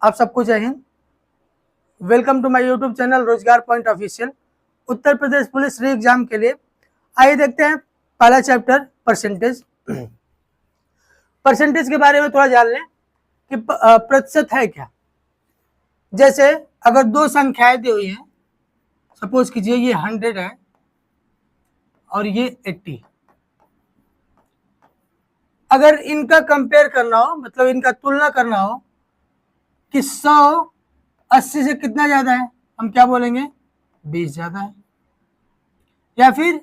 आप सबको जय हिंद। Welcome to my YouTube channel Rojgar point official. Uttar Pradesh police re exam के लिए आइए देखते हैं पहला चैप्टर परसेंटेज। परसेंटेज के बारे में थोड़ा जान लें कि प्रतिशत है क्या। जैसे अगर दो संख्याएं दी हुई हैं, सपोज कीजिए ये 100 है और ये 80। अगर इनका कंपेयर करना हो, मतलब इनका तुलना करना हो कि 100 80 से कितना ज्यादा है, हम क्या बोलेंगे 20 ज्यादा है। या फिर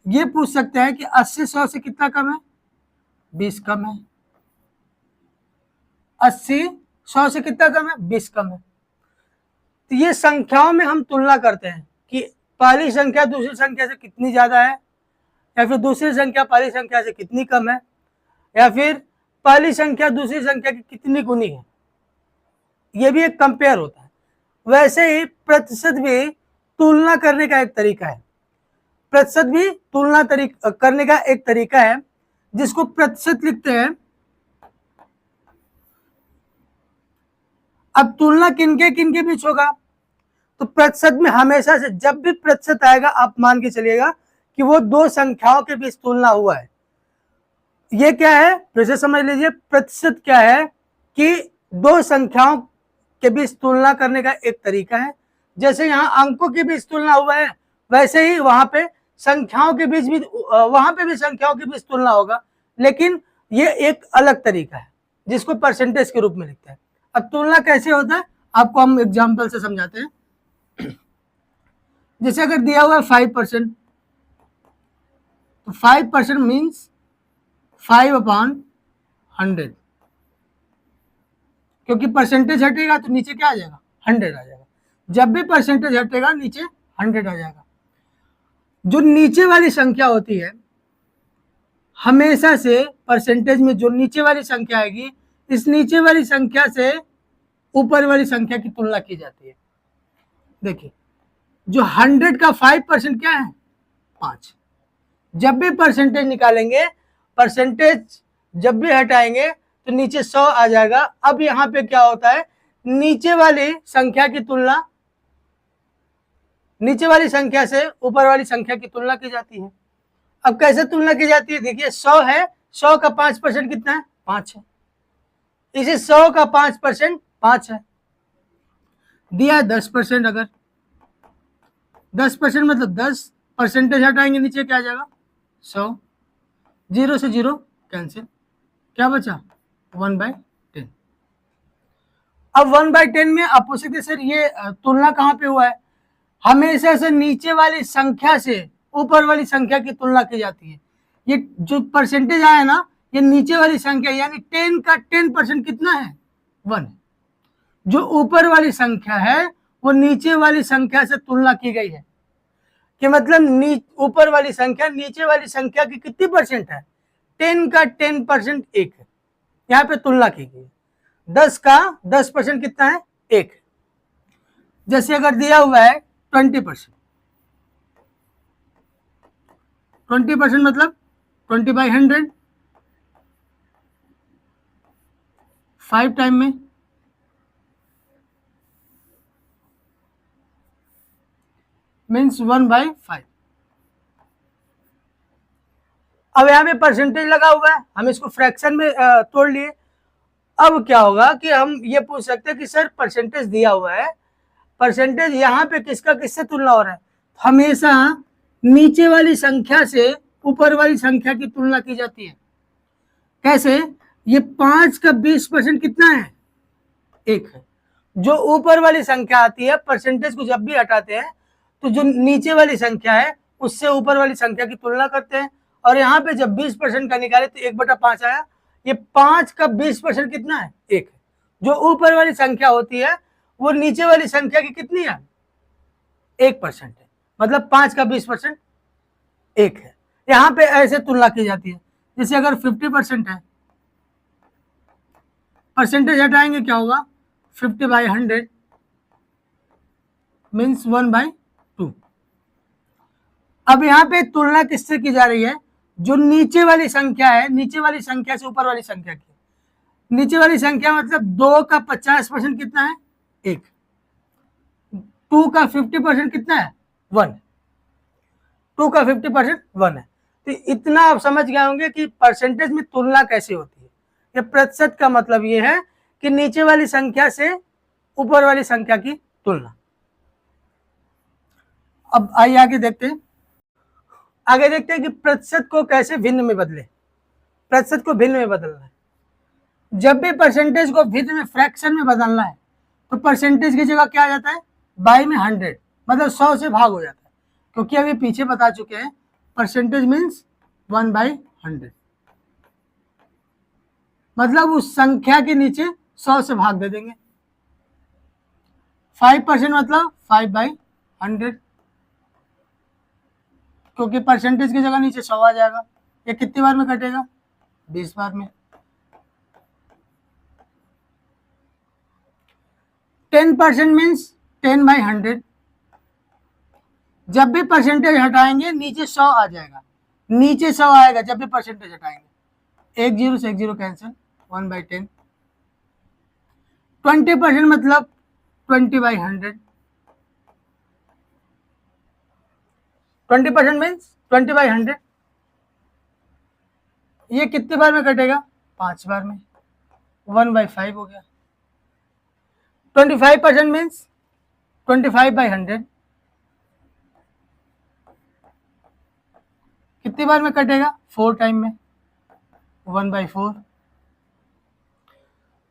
ये पूछ सकते हैं कि 80 100 से कितना कम है, 20 कम है। 80 100 से कितना कम है, 20 कम है। तो ये संख्याओं में हम तुलना करते हैं कि पहली संख्या दूसरी संख्या से कितनी ज्यादा है, या फिर दूसरी संख्या पहली संख्या से कितनी कम है, या फिर पहली संख्या दूसरी संख्या की कितनी गुनी है। ये भी एक कंपेयर होता है। वैसे ही प्रतिशत भी तुलना करने का एक तरीका है। प्रतिशत भी तुलना करने का एक तरीका है, जिसको प्रतिशत लिखते हैं। अब तुलना किनके किनके बीच होगा, तो प्रतिशत में हमेशा से जब भी प्रतिशत आएगा आप मान के चलिएगा कि वो दो संख्याओं के बीच तुलना हुआ है। ये क्या है, फिर से समझ लीजिए। प्रतिशत क्या है कि दो संख्याओं के बीच तुलना करने का एक तरीका है। जैसे यहाँ अंकों के बीच तुलना हुआ है, वैसे ही वहां पे संख्याओं के बीच भी, वहां पे भी संख्याओं के बीच तुलना होगा, लेकिन ये एक अलग तरीका है जिसको परसेंटेज के रूप में लिखते हैं। अब तुलना कैसे होता है आपको हम एग्जाम्पल से समझाते हैं। जैसे अगर दिया हुआ है 5%, तो 5% मीन्स 5/100, क्योंकि परसेंटेज हटेगा तो नीचे क्या आ जाएगा, 100 आ जाएगा। जब भी परसेंटेज हटेगा नीचे 100 आ जाएगा। जो नीचे वाली संख्या होती है, हमेशा से परसेंटेज में जो नीचे वाली संख्या आएगी, इस नीचे वाली संख्या से ऊपर वाली संख्या की तुलना की जाती है। देखिए, जो 100 का 5% क्या है, 5। जब भी परसेंटेज निकालेंगे, परसेंटेज जब भी हटाएंगे तो नीचे 100 आ जाएगा। अब यहाँ पे क्या होता है, नीचे वाली संख्या की तुलना, नीचे वाली संख्या से ऊपर वाली संख्या की तुलना की जाती है। अब कैसे तुलना की जाती है, देखिए 100 है, 100 का 5% कितना है, 5 है। इसे 100 का 5% 5 है। दिया 10%, अगर 10% मतलब 10 परसेंटेज हटाएंगे नीचे क्या आ जाएगा, 100। 0 से 0 कैंसिल, क्या बचा 1/10। अब 1/10 में आप पूछ सकते सर ये तुलना कहाँ पे हुआ है, हमेशा से नीचे वाली संख्या से ऊपर वाली संख्या की तुलना की जाती है। ये जो परसेंटेज आया ना, ये नीचे वाली संख्या, यानी 10 का 10% कितना है, 1। जो ऊपर वाली संख्या है वो नीचे वाली संख्या से तुलना की गई है, कि मतलब ऊपर वाली संख्या नीचे वाली संख्या की कितनी परसेंट है, 10 का 10% 1 है। यहाँ पे तुलना की गई है। 10 का 10% कितना है, 1। जैसे अगर दिया हुआ है 20%, 20% मतलब 20/100, 5 टाइम में मीन्स 1/5। अब यहाँ पे परसेंटेज लगा हुआ है, हम इसको फ्रैक्शन में तोड़ लिए। अब क्या होगा कि हम ये पूछ सकते हैं कि सर परसेंटेज दिया हुआ है, परसेंटेज यहाँ पे किसका किससे तुलना हो रहा है, हमेशा नीचे वाली संख्या से ऊपर वाली संख्या की तुलना की जाती है। कैसे, ये 5 का 20% कितना है, 1 है। जो ऊपर वाली संख्या आती है, परसेंटेज को जब भी हटाते हैं तो जो नीचे वाली संख्या है उससे ऊपर वाली संख्या की तुलना करते हैं। और यहाँ पे जब 20% का निकाले तो 1/5 आया। ये 5 का 20% कितना है, 1 है। जो ऊपर वाली संख्या होती है वो नीचे वाली संख्या की कितनी है, 1% है। मतलब 5 का 20% 1 है। यहाँ पे ऐसे तुलना की जाती है। जैसे अगर 50% है, परसेंटेज हटाएंगे क्या होगा, 50/100 मीन्स 1/2। अब यहाँ पे तुलना किससे की जा रही है, जो नीचे वाली संख्या है, नीचे वाली संख्या से ऊपर वाली संख्या की। नीचे वाली संख्या मतलब 2 का 50% कितना है? 1। 2 का 50% कितना है? 1। 2 का 50% 1 है। तो इतना आप समझ गए होंगे कि परसेंटेज में तुलना कैसे होती है। ये प्रतिशत का मतलब ये है कि नीचे वाली संख्या से ऊपर वाली संख्या की तुलना। अब आइए आगे देखते हैं। आगे देखते हैं कि प्रतिशत को कैसे भिन्न में बदले। प्रतिशत को भिन्न में बदलना है। जब भी परसेंटेज को भिन्न में फ्रैक्शन में बदलना है तो परसेंटेज की जगह क्या आ जाता है? बाई में 100, मतलब 100 से भाग हो जाता है, क्योंकि अभी पीछे बता चुके हैं परसेंटेज मीन्स 1/100, मतलब उस संख्या के नीचे 100 से भाग दे देंगे। 5% मतलब 5/100, क्योंकि परसेंटेज की जगह नीचे 100 आ जाएगा। ये कितनी बार में कटेगा? 20 बार में। 10% मीन्स 10/100, जब भी परसेंटेज हटाएंगे नीचे 100 आ जाएगा, नीचे 100 आएगा जब भी परसेंटेज हटाएंगे। 1 0 से 1 0 कैंसिल, 1/10। 20% मतलब 20/100, 20% मीन्स 20/100। ये कितने बार में कटेगा? 5 बार में, 1/5 हो गया। 25% मीन्स 25/100, कितनी बार में कटेगा? 4 टाइम में, 1/4।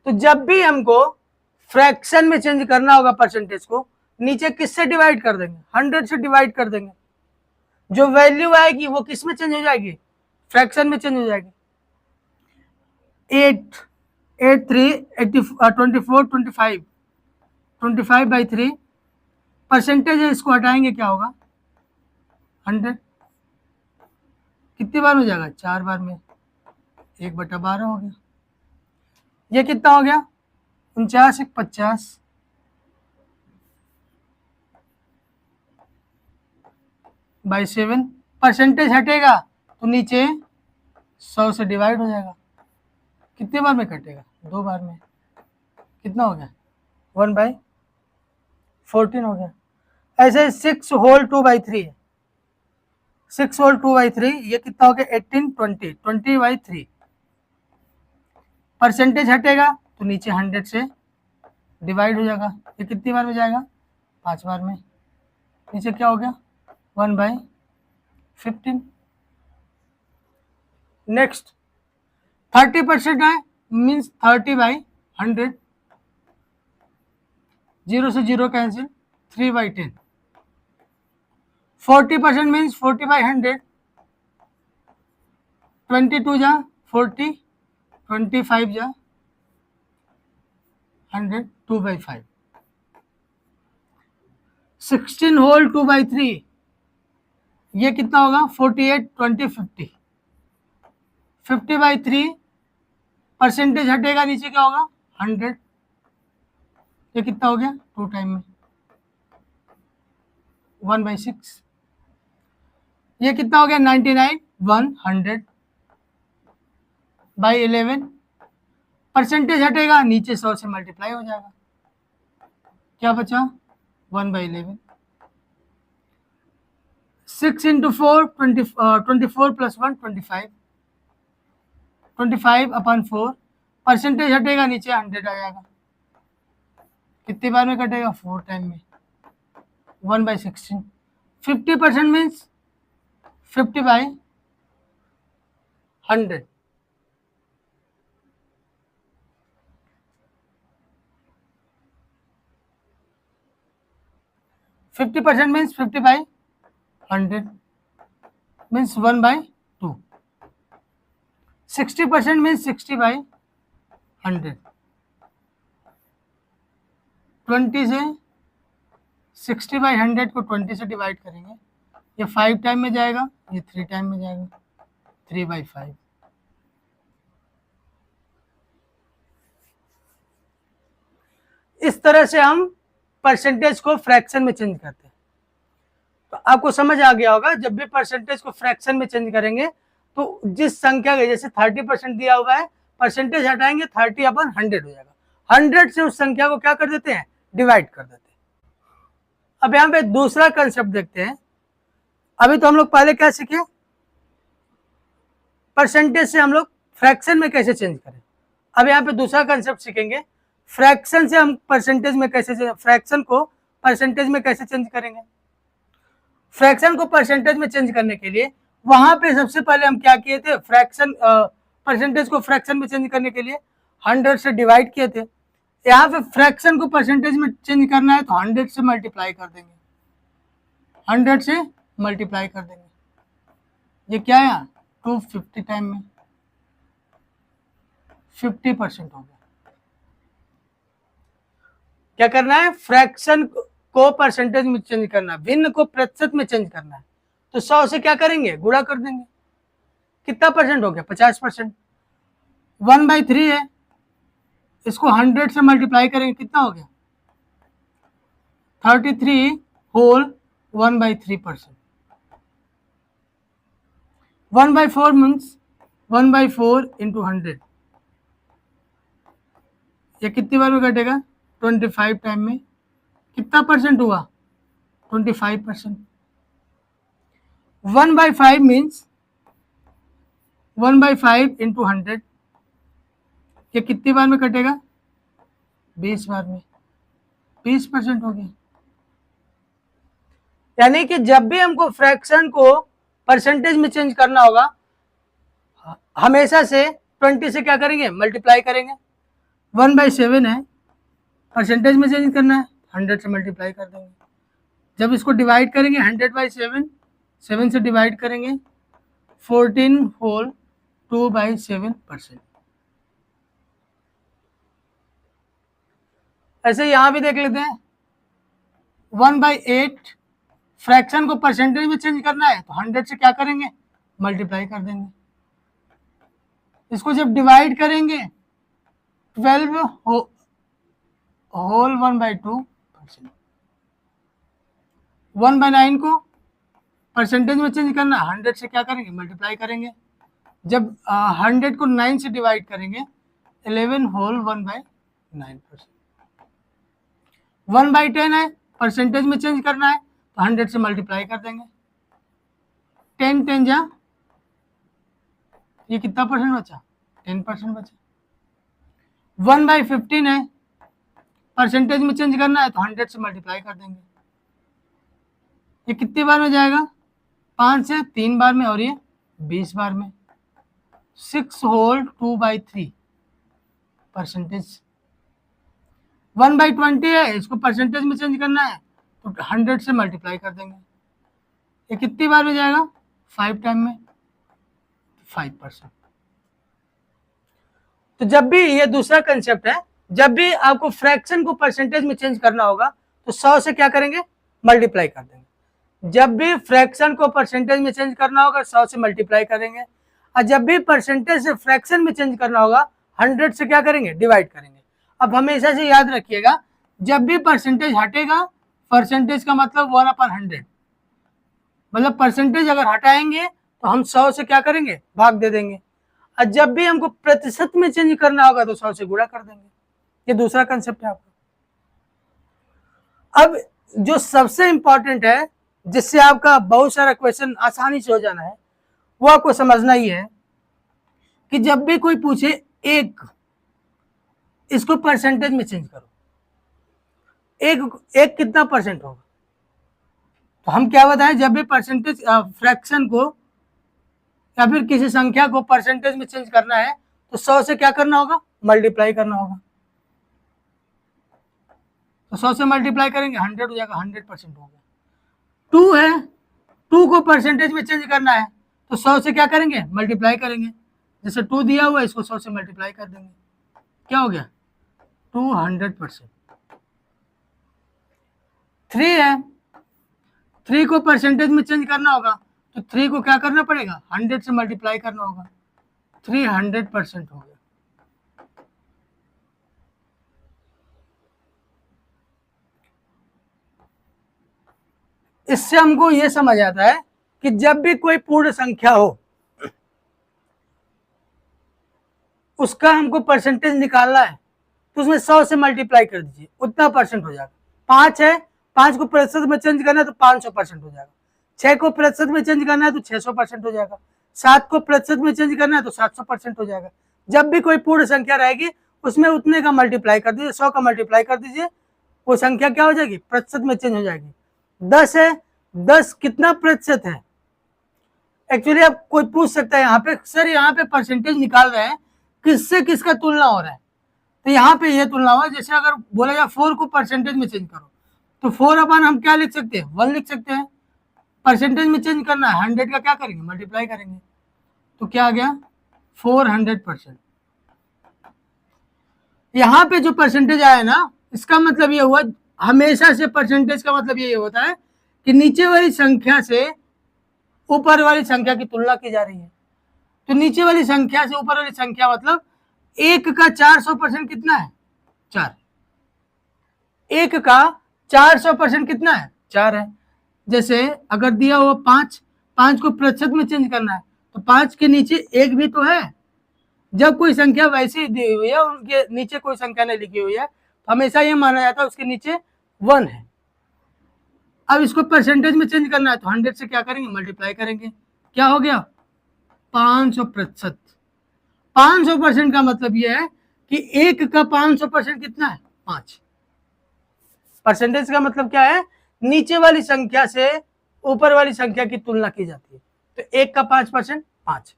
तो जब भी हमको फ्रैक्शन में चेंज करना होगा परसेंटेज को, नीचे किससे डिवाइड कर देंगे? 100 से डिवाइड कर देंगे। जो वैल्यू आएगी वो किस में चेंज हो जाएगी? फ्रैक्शन में चेंज हो जाएगी। 8 8 3 24 25 25/3 परसेंटेज है, इसको हटाएंगे क्या होगा? 100। कितनी बार में जाएगा? 4 बार में, 1/12 हो गया। ये कितना हो गया? 49 1 50 बाई 7। परसेंटेज हटेगा तो नीचे 100 से डिवाइड हो जाएगा। कितने बार में कटेगा? 2 बार में। कितना हो गया? 1/14 हो गया। ऐसे 6 होल 2/3 है। 6 होल 2/3 ये कितना हो गया? 18 20 20/3। परसेंटेज हटेगा तो नीचे 100 से डिवाइड हो जाएगा। ये कितनी बार में जाएगा? 5 बार में। नीचे क्या हो गया? 1/15। नेक्स्ट 30% है, मीन्स 30/100, 0 से 0 कैंसिल, 3/10। 40% मीन्स 40/100, 22 जा 40, 25 जा 100, 2/5। 16 होल 2/3 ये कितना होगा? 48 20 50। 50/3 परसेंटेज हटेगा, नीचे क्या होगा? 100। ये कितना हो गया? 2 टाइम में, 1/6। ये कितना हो गया? 99 100 बाई 11। परसेंटेज हटेगा, नीचे 100 से मल्टीप्लाई हो जाएगा। क्या बचा? 1/11। 6 × 4 24 + 1 25, 25/4। परसेंटेज हटेगा, नीचे 100 आ जाएगा। कितनी बार में कटेगा? 4 टाइम में, 1/16। 50% मीन्स 50/100। 50% means 50/100 means 1/2। 60% मीन्स 60/100। 20 से 60/100 को 20 से डिवाइड करेंगे। ये 5 टाइम में जाएगा, ये 3 टाइम में जाएगा, 3/5। इस तरह से हम परसेंटेज को फ्रैक्शन में चेंज करते हैं। तो आपको समझ आ गया होगा, जब भी परसेंटेज को फ्रैक्शन में चेंज करेंगे तो जिस संख्या के, जैसे 30% दिया हुआ है, परसेंटेज हटाएंगे 30/100 हो जाएगा। 100 से उस संख्या को क्या कर देते हैं, डिवाइड कर देते हैं। अब यहाँ पे दूसरा कंसेप्ट देखते हैं। अभी तो हम लोग पहले क्या सीखे, परसेंटेज से हम लोग फ्रैक्शन में कैसे चेंज करें। अब यहाँ पे दूसरा कंसेप्ट सीखेंगे, फ्रैक्शन से हम परसेंटेज में कैसे, फ्रैक्शन को परसेंटेज में कैसे चेंज करेंगे। फ्रैक्शन को परसेंटेज में चेंज करने के लिए वहां पे सबसे पहले हम क्या किए थे, फ्रैक्शन परसेंटेज को फ्रैक्शन में चेंज करने के लिए 100 से डिवाइड किए थे। यहाँ पे फ्रैक्शन को परसेंटेज में चेंज करना है तो 100 से मल्टीप्लाई कर देंगे, 100 से मल्टीप्लाई कर देंगे। ये क्या है, 250 टाइम में 50% हो गया। क्या करना है, फ्रैक्शन को परसेंटेज में चेंज करना है, भिन्न को प्रतिशत में चेंज करना है। तो 100 से क्या करेंगे, गुणा कर देंगे। कितना परसेंट हो गया, 50%। 1/3 है, इसको 100 से मल्टीप्लाई करेंगे, कितना हो गया, 33 होल 1/3%। 1/4 मीन्स 1/4 इंटू 100, ये कितनी बार में घटेगा, 25 टाइम में। कितना परसेंट हुआ, 25%। 1/5 मीन्स 1/5 इंटू 100, ये कितनी बार में कटेगा, 20 बार में, 20% हो गया। यानी कि जब भी हमको फ्रैक्शन को परसेंटेज में चेंज करना होगा, हमेशा से 20 से क्या करेंगे, मल्टीप्लाई करेंगे। 1/7 है, परसेंटेज में चेंज करना है, 100 से मल्टीप्लाई कर देंगे। जब इसको डिवाइड करेंगे 100/7, 7 से डिवाइड करेंगे, 14 होल 2/7%। ऐसे यहां भी देख लेते हैं, 1/8 फ्रैक्शन को परसेंटेज में चेंज करना है तो 100 से क्या करेंगे, मल्टीप्लाई कर देंगे। इसको जब डिवाइड करेंगे 12 होल 1/2%। 1/9 को परसेंटेज में चेंज करना, 100 से क्या करेंगे, मल्टीप्लाई करेंगे। जब 100 को 9 से डिवाइड करेंगे, 11 होल 1/9%। 1/10 है, परसेंटेज में चेंज करना है तो 100 से मल्टीप्लाई कर देंगे। 10 10 जा, ये कितना परसेंट बचा, 10% बचा। 1/15 है, परसेंटेज में चेंज करना है तो 100 से मल्टीप्लाई कर देंगे। ये कितनी बार में जाएगा, 5 से 3 बार में, और ये 20 बार में। 6 होल 2/3%। 1/20 है, इसको परसेंटेज में चेंज करना है तो 100 से मल्टीप्लाई कर देंगे। ये कितनी बार में जाएगा, 5 टाइम में, 5%। तो जब भी, ये दूसरा कंसेप्ट है, जब भी आपको फ्रैक्शन को परसेंटेज में चेंज करना होगा तो 100 से क्या करेंगे, मल्टीप्लाई कर देंगे। जब भी फ्रैक्शन को परसेंटेज में चेंज करना होगा 100 से मल्टीप्लाई करेंगे, और जब भी परसेंटेज से फ्रैक्शन में चेंज करना होगा 100 से क्या करेंगे, डिवाइड करेंगे। अब हमेशा से याद रखिएगा, जब भी परसेंटेज हटेगा, परसेंटेज का मतलब 1/100, मतलब परसेंटेज अगर हटाएंगे तो हम 100 से क्या करेंगे, भाग दे देंगे। और जब भी हमको प्रतिशत में चेंज करना होगा तो 100 से गुणा कर देंगे। ये दूसरा कंसेप्ट है आपका। अब जो सबसे इंपॉर्टेंट है, जिससे आपका बहुत सारा क्वेश्चन आसानी से हो जाना है, वो आपको समझना ही है कि जब भी कोई पूछे एक, इसको परसेंटेज में चेंज करो, एक कितना परसेंट होगा, तो हम क्या बताएं, जब भी परसेंटेज फ्रैक्शन को या फिर किसी संख्या को परसेंटेज में चेंज करना है तो 100 से क्या करना होगा, मल्टीप्लाई करना होगा। तो 100 से मल्टीप्लाई करेंगे, 100 हो जाएगा, 100% हो गया। 2 है, 2 को परसेंटेज में चेंज करना है तो 100 से क्या करेंगे, मल्टीप्लाई करेंगे। जैसे 2 दिया हुआ है, इसको 100 से मल्टीप्लाई कर देंगे, क्या हो गया, 200%। 3 है, 3 को परसेंटेज में चेंज करना होगा तो 3 को क्या करना पड़ेगा, 100 से मल्टीप्लाई करना होगा, 300% हो गया। इससे हमको यह समझ आता है कि जब भी कोई पूर्ण संख्या हो, उसका हमको परसेंटेज निकालना है, तो उसमें 100 से मल्टीप्लाई कर दीजिए, उतना परसेंट हो जाएगा। 5 है, 5 को प्रतिशत में चेंज करना है तो 500% हो जाएगा। 6 को प्रतिशत में चेंज करना है तो 600% हो जाएगा। 7 को प्रतिशत में चेंज करना है तो 700% हो जाएगा। जब भी कोई पूर्ण संख्या रहेगी उसमें उतने का मल्टीप्लाई कर दीजिए, 100 का मल्टीप्लाई कर दीजिए, वो संख्या क्या हो जाएगी, प्रतिशत में चेंज हो जाएगी। 10 है, 10 कितना प्रतिशत है। एक्चुअली अब कोई पूछ सकता है यहाँ पे, सर यहाँ पे परसेंटेज निकाल रहे हैं, किससे किसका तुलना हो रहा है, तो यहाँ पे ये तुलना हुआ। जैसे अगर बोला जाए 4 को परसेंटेज में चेंज करो, तो 4 अपन हम क्या लिख सकते हैं, 1 लिख सकते हैं। परसेंटेज में चेंज करना है, 100 का क्या करेंगे, मल्टीप्लाई करेंगे, तो क्या आ गया, 400%। यहाँ पे जो परसेंटेज आया ना, इसका मतलब ये हुआ, हमेशा से परसेंटेज का मतलब ये होता है कि नीचे वाली संख्या से ऊपर वाली संख्या की तुलना की जा रही है। तो नीचे वाली संख्या से ऊपर वाली संख्या मतलब 1 का 400% कितना है, 4। 1 का 400% कितना है, 4 है। जैसे अगर दिया हुआ 5 को प्रतिशत में चेंज करना है, तो 5 के नीचे 1 भी तो है। जब कोई संख्या वैसी दी हुई है, उनके नीचे कोई संख्या नहीं लिखी हुई है, तो हमेशा ये माना जाता है उसके नीचे 1 है। अब इसको परसेंटेज में चेंज करना है, तो 100 से क्या करेंगे, मल्टीप्लाई करेंगे, क्या हो गया, 500%। 500% का मतलब यह है कि 1 का 500% कितना है, 5। परसेंटेज का मतलब क्या है, नीचे वाली संख्या से ऊपर वाली संख्या की तुलना की जाती है। तो 1 का 5%, 5।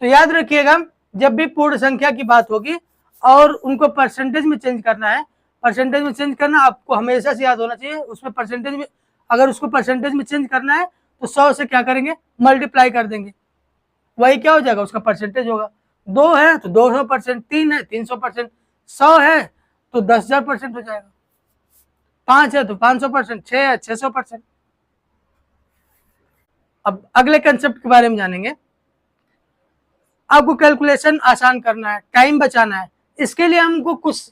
तो याद रखिएगा, जब भी पूर्ण संख्या की बात होगी और उनको परसेंटेज में चेंज करना है, परसेंटेज में चेंज करना आपको हमेशा से याद होना चाहिए। उसमें परसेंटेज में, अगर उसको परसेंटेज में चेंज करना है तो 100 से क्या करेंगे, मल्टीप्लाई कर देंगे, वही क्या हो जाएगा, उसका परसेंटेज होगा। 2 है तो 200%, 3 है 300%, 100 है तो 10,000% हो जाएगा, 5 है तो 500%, 6 है 600%। अब अगले कंसेप्ट के बारे में जानेंगे। आपको कैलकुलेशन आसान करना है, टाइम बचाना है, इसके लिए हमको कुछ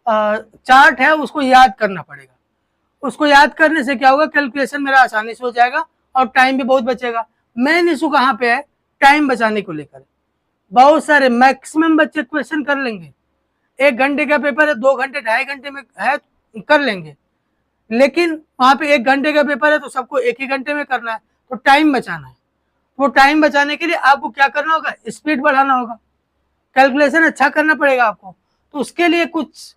चार्ट है उसको याद करना पड़ेगा। उसको याद करने से क्या होगा, कैलकुलेशन मेरा आसानी से हो जाएगा और टाइम भी बहुत बचेगा। मेन इशू कहाँ पे है, टाइम बचाने को लेकर। बहुत सारे मैक्सिमम बच्चे क्वेश्चन कर लेंगे, 1 घंटे का पेपर है, 2 घंटे 2.5 घंटे में है कर लेंगे, लेकिन वहां पे 1 घंटे का पेपर है तो सबको 1 ही घंटे में करना है, तो टाइम बचाना है। वो टाइम बचाने के लिए आपको क्या करना होगा, स्पीड बढ़ाना होगा, कैलकुलेशन अच्छा करना पड़ेगा आपको। तो उसके लिए कुछ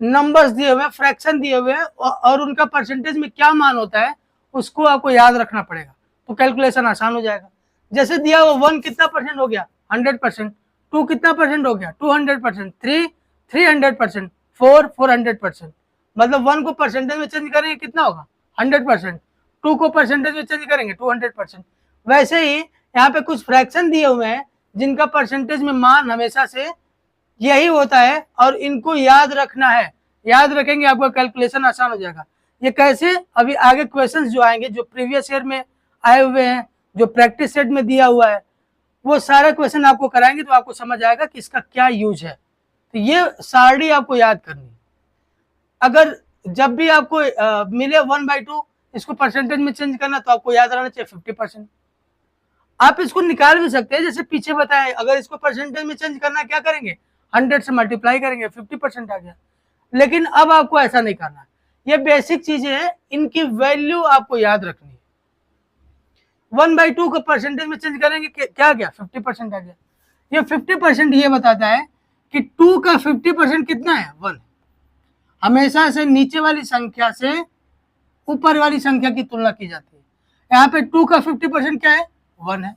नंबर्स दिए हुए हैं, फ्रैक्शन दिए हुए हैं और उनका परसेंटेज में क्या मान होता है उसको आपको याद रखना पड़ेगा, तो कैलकुलेशन आसान हो जाएगा। जैसे दिया हुआ 1 कितना परसेंट हो गया, 100%, 2 कितना परसेंट हो गया, 200%, 3 300%, 4 400%। मतलब 1 को परसेंटेज में चेंज करेंगे कितना होगा, 100%, 2 को परसेंटेज में चेंज करेंगे 200%। वैसे ही यहाँ पे कुछ फ्रैक्शन दिए हुए हैं जिनका परसेंटेज में मान हमेशा से यही होता है और इनको याद रखना है। याद रखेंगे आपका कैलकुलेशन आसान हो जाएगा। ये कैसे, अभी आगे क्वेश्चंस जो आएंगे, जो प्रीवियस ईयर में आए हुए हैं, जो प्रैक्टिस सेट में दिया हुआ है, वो सारा क्वेश्चन आपको कराएंगे तो आपको समझ आएगा कि इसका क्या यूज है। तो ये सारणी आपको याद करनी है। अगर जब भी आपको मिले 1/2 इसको परसेंटेज में चेंज करना, तो आपको याद रहना चाहिए 50%। आप इसको निकाल भी सकते हैं, जैसे पीछे बताया, अगर इसको परसेंटेज में चेंज करना क्या करेंगे, 100 से मल्टीप्लाई करेंगे, 50% आ गया। लेकिन अब आपको ऐसा नहीं करना, ये बेसिक चीजें हैं, इनकी वैल्यू आपको याद रखनी है। 1/2 को परसेंटेज में चेंज करेंगे क्या गया, 50% आ गया। ये 50% ये बताता है कि 2 का 50% कितना है, 1। हमेशा से नीचे वाली संख्या से ऊपर वाली संख्या की तुलना की जाती है। यहाँ पे 2 का 50% क्या है, 1 है।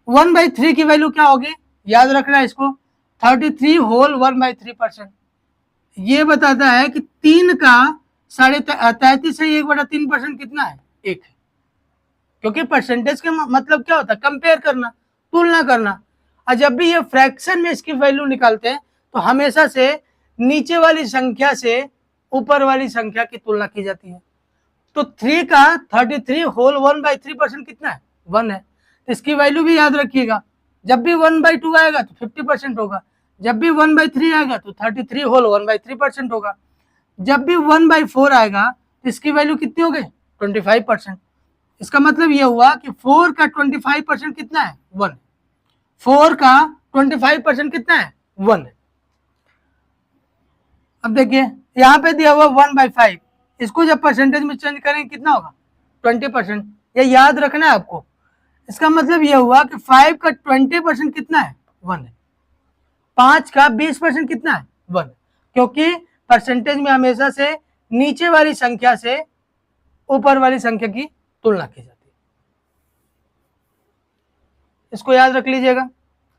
1/3 की वैल्यू क्या होगी, याद रखना है इसको, 33 होल 1/3%। ये बताता है कि 3 का 33 से 1/3% कितना है, 1 है। क्योंकि परसेंटेज का मतलब क्या होता है, कंपेयर करना, तुलना करना। और जब भी ये फ्रैक्शन में इसकी वैल्यू निकालते हैं तो हमेशा से नीचे वाली संख्या से ऊपर वाली संख्या की तुलना की जाती है। तो 3 का 33 होल 1/3% कितना है, 1 है। तो इसकी वैल्यू भी याद रखिएगा, जब भी 1/2 आएगा तो 50% होगा, जब भी 1/3 आएगा तो 33 होल 1/3% होगा, जब भी 1/4 आएगा तो इसकी वैल्यू कितनी हो गई, 25%। इसका मतलब यह हुआ कि 4 का 25% कितना है, 1। 4 का 25% कितना है, 1 है। अब देखिए यहाँ पे दिया हुआ 1/5, इसको जब परसेंटेज में चेंज करेंगे कितना होगा, 20%। ये याद रखना है आपको। इसका मतलब यह हुआ कि 5 का 20% कितना है, 1 है। 5 का 20% कितना है, 1, क्योंकि परसेंटेज में हमेशा से नीचे वाली संख्या से ऊपर वाली संख्या की तुलना की जाती है। इसको याद रख लीजिएगा।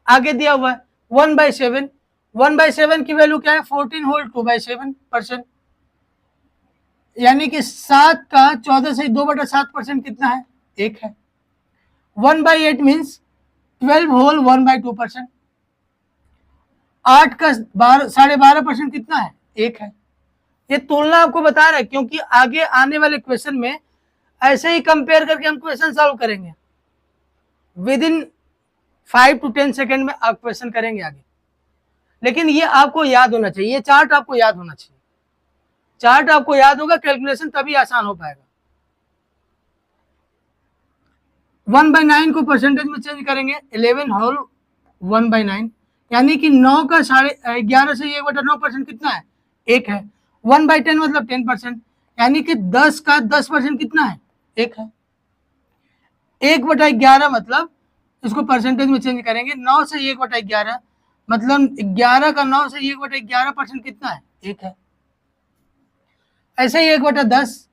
आगे दिया हुआ है 1/7, 1/7 की वैल्यू क्या है, 14 होल 2/7%, यानी कि 7 का 14 से 2/7% कितना है, 1 है। 1/8 मीन्स 12 होल 1/2%, 8 का 12.5% कितना है, 1 है। ये तुलना आपको बता रहा है क्योंकि आगे आने वाले क्वेश्चन में ऐसे ही कंपेयर करके हम क्वेश्चन सॉल्व करेंगे। विद इन 5 to 10 सेकेंड में आप क्वेश्चन करेंगे आगे। लेकिन ये आपको याद होना चाहिए, ये चार्ट आपको याद होना चाहिए। चार्ट आपको याद होगा, कैलकुलेशन तभी आसान हो पाएगा। 1/9 को परसेंटेज में चेंज करेंगे, 11 होल 1/9, यानी कि 9 का 11.5 से 1/9% कितना है, 1 है। 1/10 मतलब 10%, यानी कि 10 का 10% कितना है, 1 है। 1/11 मतलब इसको परसेंटेज में चेंज करेंगे, 9 से 1/11 मतलब 11 का 9 से 1/11% कितना है, 1 है। ऐसे ही 1/10,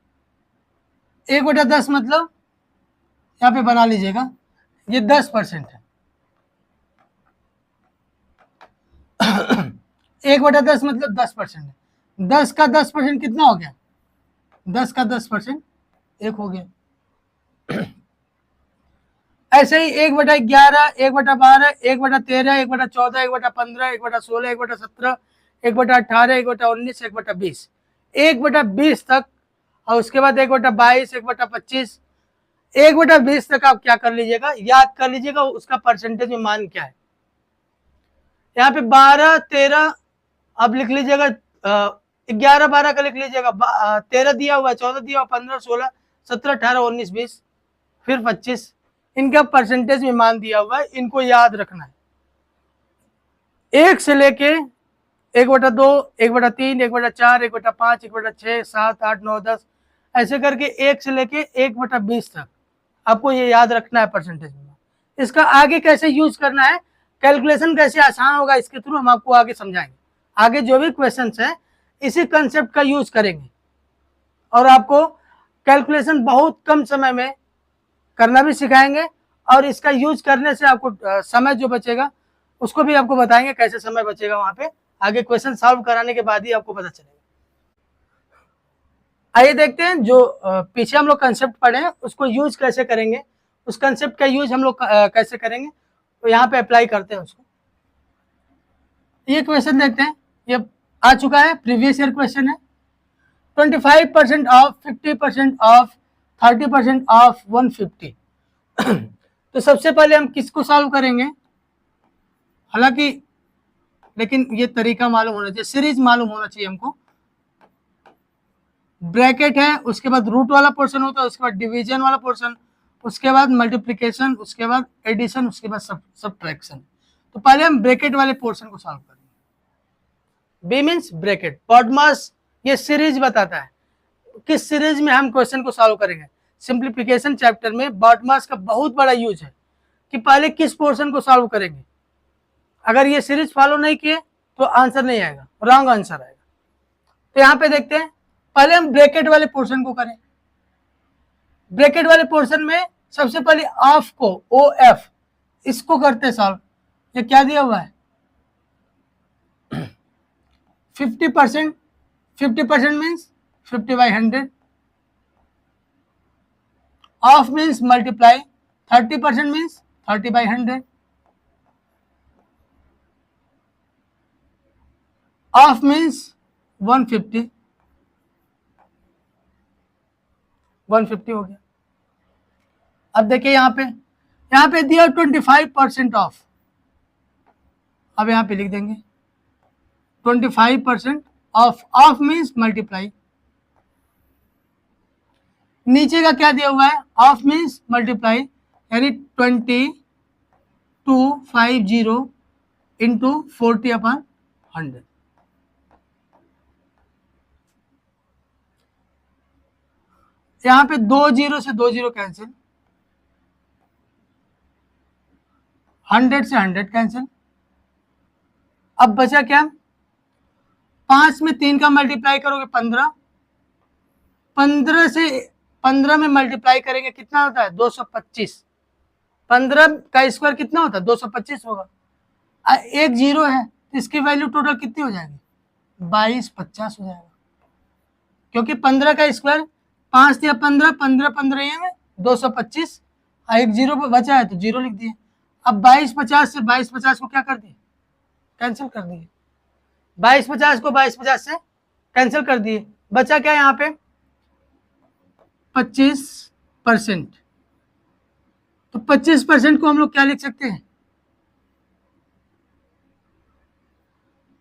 1/10 मतलब यहाँ पे बना लीजिएगा, ये 10% है। 1/10 मतलब 10% है। 10 का 10% कितना हो गया, 10 का 10% 1 हो गया। ऐसे ही 1/11, 1/12, 1/13, 1/14, 1/15, 1/16, 1/17, 1/18, 1/19, 1/20, 1/20 तक, और उसके बाद 1/22, 1/25, 1/20 तक आप क्या कर लीजिएगा, याद कर लीजिएगा उसका परसेंटेज में मान क्या है। यहाँ पे 12, 13 आप लिख लीजिएगा, 11, 12 का लिख लीजिएगा, 13 दिया हुआ, 14 दिया हुआ, 15, 16, 17, 18, 19, 20, फिर 25, इनका परसेंटेज में मान दिया हुआ है, इनको याद रखना है। 1 से लेके 1/2, 1/3, 1/4, 1/5, 1/6, 7, 8, 9, 10, ऐसे करके 1 से लेके 1/20 तक आपको ये याद रखना है परसेंटेज में। इसका आगे कैसे यूज करना है, कैलकुलेशन कैसे आसान होगा, इसके थ्रू हम आपको आगे समझाएंगे। आगे जो भी क्वेश्चंस है इसी कंसेप्ट का यूज करेंगे और आपको कैलकुलेशन बहुत कम समय में करना भी सिखाएंगे, और इसका यूज करने से आपको समय जो बचेगा उसको भी आपको बताएंगे कैसे समय बचेगा। वहां पे आगे क्वेश्चन सॉल्व कराने के बाद ही आपको पता चलेगा। आइए देखते हैं जो पीछे हम लोग कंसेप्ट पढ़े हैं उसको यूज कैसे करेंगे, उस कंसेप्ट का यूज हम लोग कैसे करेंगे, तो यहाँ पे अप्लाई करते हैं उसको। ये क्वेश्चन देखते हैं, ये आ चुका है, प्रीवियस ईयर क्वेश्चन है। 25% ऑफ, 50% ऑफ, 30% ऑफ 150। तो सबसे पहले हम किसको सॉल्व करेंगे, हालांकि लेकिन ये तरीका मालूम होना चाहिए, सीरीज मालूम होना चाहिए हमको। ब्रैकेट है, उसके बाद रूट वाला पोर्शन होता है, उसके बाद डिवीजन वाला पोर्शन, उसके बाद मल्टीप्लिकेशन, उसके बाद एडिशन, उसके बाद सब्ट्रैक्शन। तो पहले हम ब्रैकेट वाले पोर्शन को सॉल्व करेंगे। बी मीन्स ब्रैकेट, बॉडमास ये सीरीज बताता है किस सीरीज में हम क्वेश्चन को सॉल्व करेंगे। सिंप्लीफिकेशन चैप्टर में बॉडमास का बहुत बड़ा यूज है कि पहले किस पोर्शन को सॉल्व करेंगे। अगर ये सीरीज फॉलो नहीं किए तो आंसर नहीं आएगा, रॉन्ग आंसर आएगा। तो यहाँ पे देखते हैं, पहले हम ब्रैकेट वाले पोर्शन को करें। ब्रैकेट वाले पोर्शन में सबसे पहले ऑफ को, ओ एफ, इसको करते सॉल्व। ये क्या दिया हुआ है, 50%, 50% means 50/100, of means multiply, 30% means 30/100, of means 150, 150 हो गया। अब देखिए यहाँ पे दिया 25% ऑफ, अब यहाँ पे लिख देंगे 25% ऑफ, ऑफ मीन्स मल्टीप्लाई। नीचे का क्या दिया हुआ है, ऑफ मीन्स मल्टीप्लाई, यानी 2250 इंटू 40/100। यहां पे 2 जीरो से 2 जीरो कैंसिल, 100 से 100 कैंसिल। अब बचा क्या, 5 में 3 का मल्टीप्लाई करोगे 15, 15 से 15 में मल्टीप्लाई करेंगे कितना होता है 225, 15 का स्क्वायर कितना होता है 225 होगा। एक जीरो है तो इसकी वैल्यू टोटल कितनी हो जाएगी 2250 हो जाएगा, क्योंकि 15 का स्क्वायर 5 दिया 15, 15 15 ये में 225, एक जीरो बचा है तो जीरो लिख दिए। अब 2250 से 2250 को क्या कर दिए कैंसिल कर दिए, 2250 को 2250 से कैंसिल कर दिए। बचा क्या यहाँ पे 25%। तो 25% को हम लोग क्या लिख सकते हैं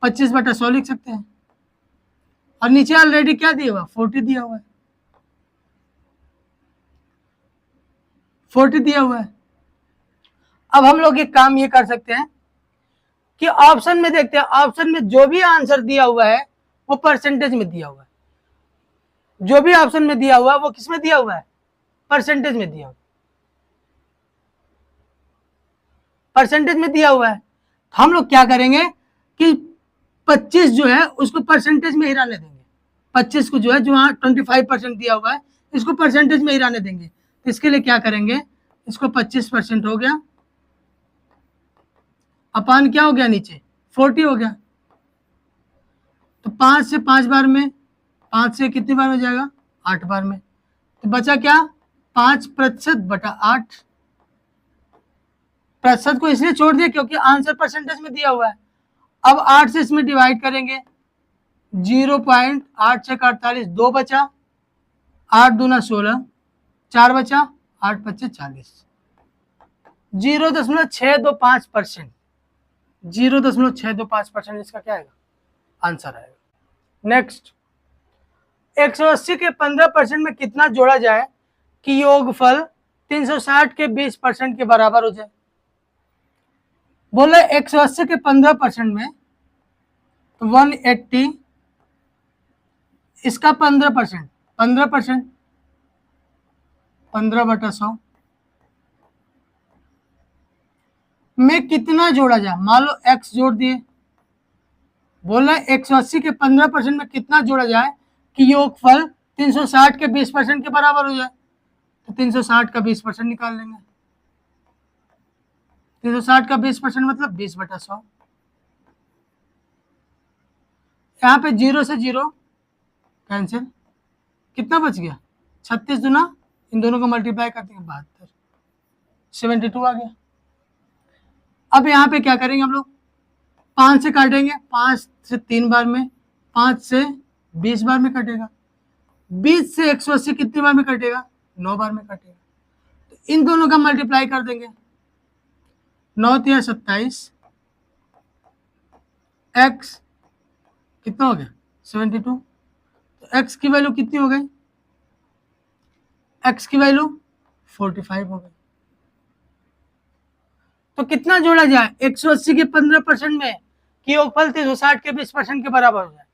25/100 लिख सकते हैं। और नीचे ऑलरेडी क्या दिया हुआ 40 दिया हुआ है, 40 दिया हुआ है। अब हम लोग एक काम ये कर सकते हैं कि ऑप्शन में देखते हैं, ऑप्शन में जो भी आंसर दिया हुआ है वो परसेंटेज में दिया हुआ है, जो भी ऑप्शन में दिया हुआ है वो किस में दिया हुआ है परसेंटेज में दिया हुआ है, परसेंटेज में दिया हुआ है। तो हम लोग क्या करेंगे कि 25 जो है उसको परसेंटेज में ही रहने देंगे, 25 को जो है जो वहाँ 25% दिया हुआ है इसको परसेंटेज में ही रहने देंगे। तो इसके लिए क्या करेंगे, इसको 25% हो गया अपान क्या हो गया नीचे 40 हो गया। तो 5 से 5 बार में, 5 से कितनी बार में जाएगा 8 बार में। तो बचा क्या 5%/8। प्रतिशत को इसलिए छोड़ दिया क्योंकि आंसर परसेंटेज में दिया हुआ है। अब 8 से इसमें डिवाइड करेंगे 0.8 से 48, 2 बचा, 8 दूना 16, 4 बचा, 8 पच्चे 40, 0.625%, 0.625% इसका क्या आएगा आंसर आएगा। नेक्स्ट 180 के 15% में कितना जोड़ा जाए कि योगफल 360 के 20% के बराबर हो जाए। बोले 180 के 15% में 180, इसका 15%, 15/100 में कितना जोड़ा जाए। मान लो x जोड़ दिए, बोला 180 के 15% में कितना जोड़ा जाए कि योगफल 360 के 20% के बराबर हो जाए। तो 360 का 20% निकाल लेंगे, 360 का 20% मतलब 20/100। यहाँ पे 0 से 0 कैंसिल, कितना बच गया 36 दूना, इन दोनों को मल्टीप्लाई करते हैं 72, 72 आ गया। अब यहाँ पे क्या करेंगे हम लोग 5 से काटेंगे, 5 से 3 बार में, 5 से 20 बार में कटेगा, 20 से 180 कितनी बार में कटेगा 9 बार में कटेगा। तो इन दोनों का मल्टीप्लाई कर देंगे, 9 या 27, x कितना हो गया 72। तो x की वैल्यू कितनी हो गई, x की वैल्यू 45 हो गई। तो कितना जोड़ा जाए 180 के 15% में कि योगफल 360 के 20% के बराबर हो जाए।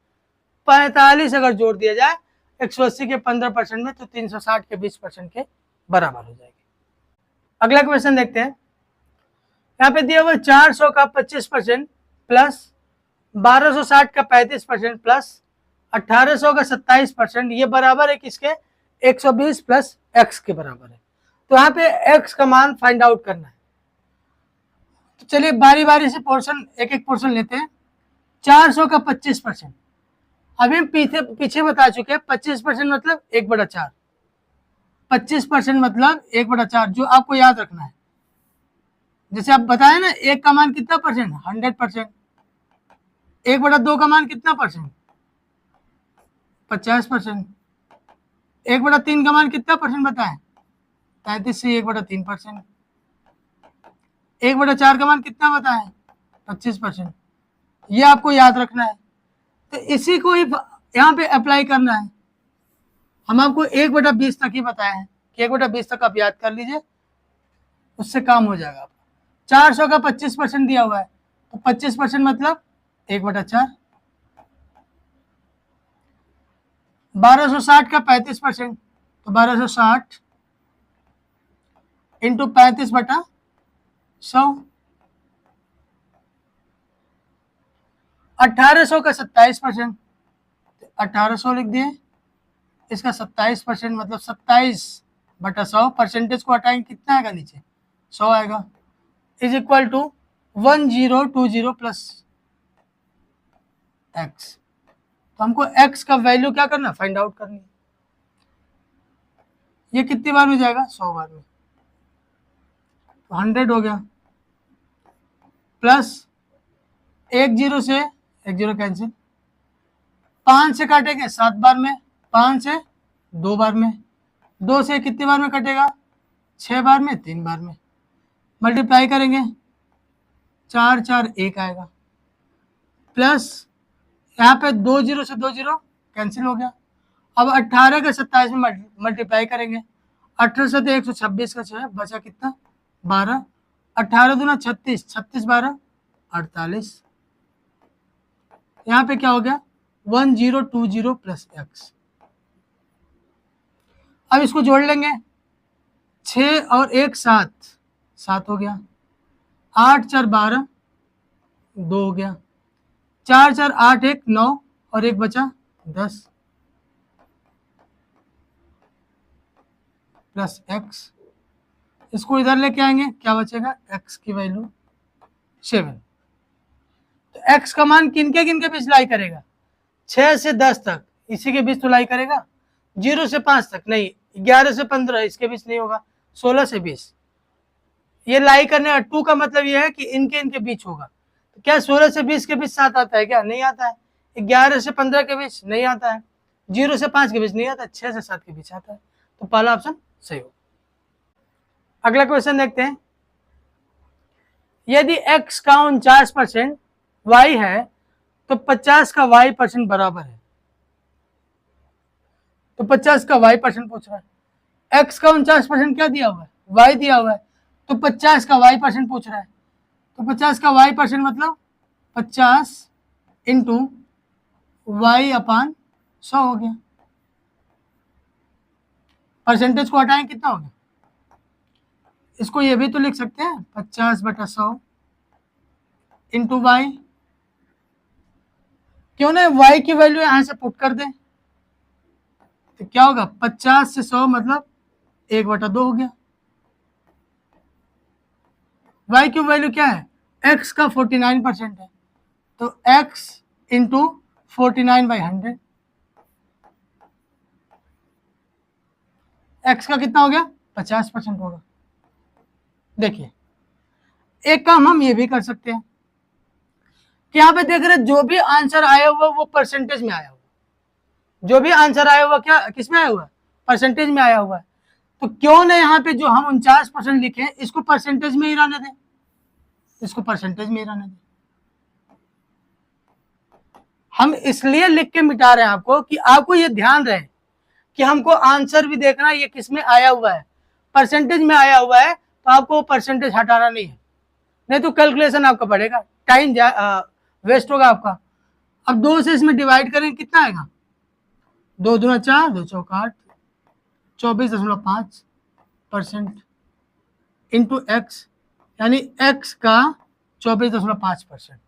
45 अगर जोड़ दिया जाए 180 के 15% में तो 360 के 20% के बराबर हो जाएगी। अगला क्वेश्चन देखते हैं। यहाँ पे दिया हुआ 400 का 25% प्लस 1260 का 35% प्लस 1800 का 27%, ये बराबर है किसके 120 प्लस x के बराबर है। तो यहाँ पे x का मान फाइंड आउट करना है। तो चलिए बारी बारी से पोर्शन एक एक पोर्शन लेते हैं। 400 का 25%, अभी हम पीछे बता चुके हैं 25% मतलब 1/4, 25% मतलब 1/4, जो आपको याद रखना है। जैसे आप बताए ना एक का मान कितना परसेंट 100%, 1/2 का मान कितना परसेंट 50%, 1/3 का मान कितना परसेंट बताएं 33 से 1/3%, 1/4 का मान कितना बताएं 25%। ये आपको याद रखना है। तो इसी को ही यहाँ पे अप्लाई करना है। हम आपको 1/20 तक ही बताए हैं कि 1/20 तक आप याद कर लीजिए, उससे काम हो जाएगा। 400 का 25% दिया हुआ है तो 25% मतलब 1/4। 1260 का 35%, तो 1260 इंटू 35/100। 1800 का 27%, 1800 लिख दिए। इसका 27% मतलब 27/100, परसेंटेज को हटाएंगे कितना आएगा नीचे, 100 आएगा, is equal to 1020 plus x. तो हमको एक्स का वैल्यू क्या करना, फाइंड आउट करनी। ये कितनी बार में जाएगा, 100 बार में, तो 100 हो गया, प्लस 10 से 10 कैंसिल, 5 से काटेंगे 7 बार में, 5 से 2 बार में, 2 से कितनी बार में कटेगा, 6 बार में, 3 बार में, मल्टीप्लाई करेंगे 4 4 1 आएगा, प्लस यहाँ पे 2 0 से 2 0 कैंसिल हो गया। अब 18 का 27 में मल्टीप्लाई करेंगे, 18 से 126 का 6 बचा कितना, 12, 18 दूना 36, 36 12 48। यहाँ पे क्या हो गया, 1020 प्लस एक्स। अब इसको जोड़ लेंगे, 6 और 1 7, 7 हो गया, 8 4 12, 2 हो गया, 4 4 8 1 9 और 1 बचा 10 प्लस एक्स। इसको इधर लेके आएंगे, क्या बचेगा, एक्स की वैल्यू 7। तो एक्स का मान किनके किनके बीच लाई करेगा, 6 से 10 तक, इसी के बीच तो लाई करेगा, 0 से 5 तक नहीं, 11 से 15 इसके बीच नहीं होगा, 16 से 20 ये लाई करने का 2 का मतलब ये है कि इनके इनके बीच होगा। तो क्या 16 से 20 के बीच 7 आता है क्या, नहीं आता है। 11 से 15 के बीच नहीं आता है, 0 से 5 के बीच नहीं आता, 6 से 7 के बीच आता है। तो पहला ऑप्शन सही हो। अगला क्वेश्चन देखते हैं, यदि x का 49% y है तो 50 का y% बराबर है। तो 50 का y% पूछ रहा है, x का 49% क्या दिया हुआ है, y दिया हुआ है, तो 50 का y% पूछ रहा है। तो 50 का y% मतलब 50 इंटू y/100 हो गया। परसेंटेज को हटाएं कितना हो गया, इसको ये भी तो लिख सकते हैं 50/100 इंटू वाई। क्यों ना y की वैल्यू यहां से पुट कर दें, तो क्या होगा, 50 से 100 मतलब 1/2 हो गया। y की वैल्यू क्या है, x का 49% है, तो x इंटू 49/100, x का कितना हो गया, 50% होगा। देखिए एक काम हम ये भी कर सकते हैं कि यहाँ पे देख रहे जो भी आंसर आया हुआ वो परसेंटेज में आया हुआ, जो भी आंसर आया हुआ क्या किस में आया हुआ, परसेंटेज में आया हुआ है। तो क्यों ना यहाँ पे जो हम 49% लिखे इसको परसेंटेज में ही रहने दें, इसको परसेंटेज में ही रहने दें। हम इसलिए लिख के मिटा रहे हैं आपको कि आपको ये ध्यान रहे कि हमको आंसर भी देखना ये किस में आया हुआ है, परसेंटेज में आया हुआ है, तो आपको परसेंटेज हटाना नहीं है, नहीं तो कैलकुलेशन आपका बढ़ेगा, टाइम वेस्ट होगा आपका। अब 2 से इसमें डिवाइड करेंगे कितना आएगा, 2 दूना 4, 2 चौका 8, 24.5% इंटू एक्स, यानी एक्स का 24.5%।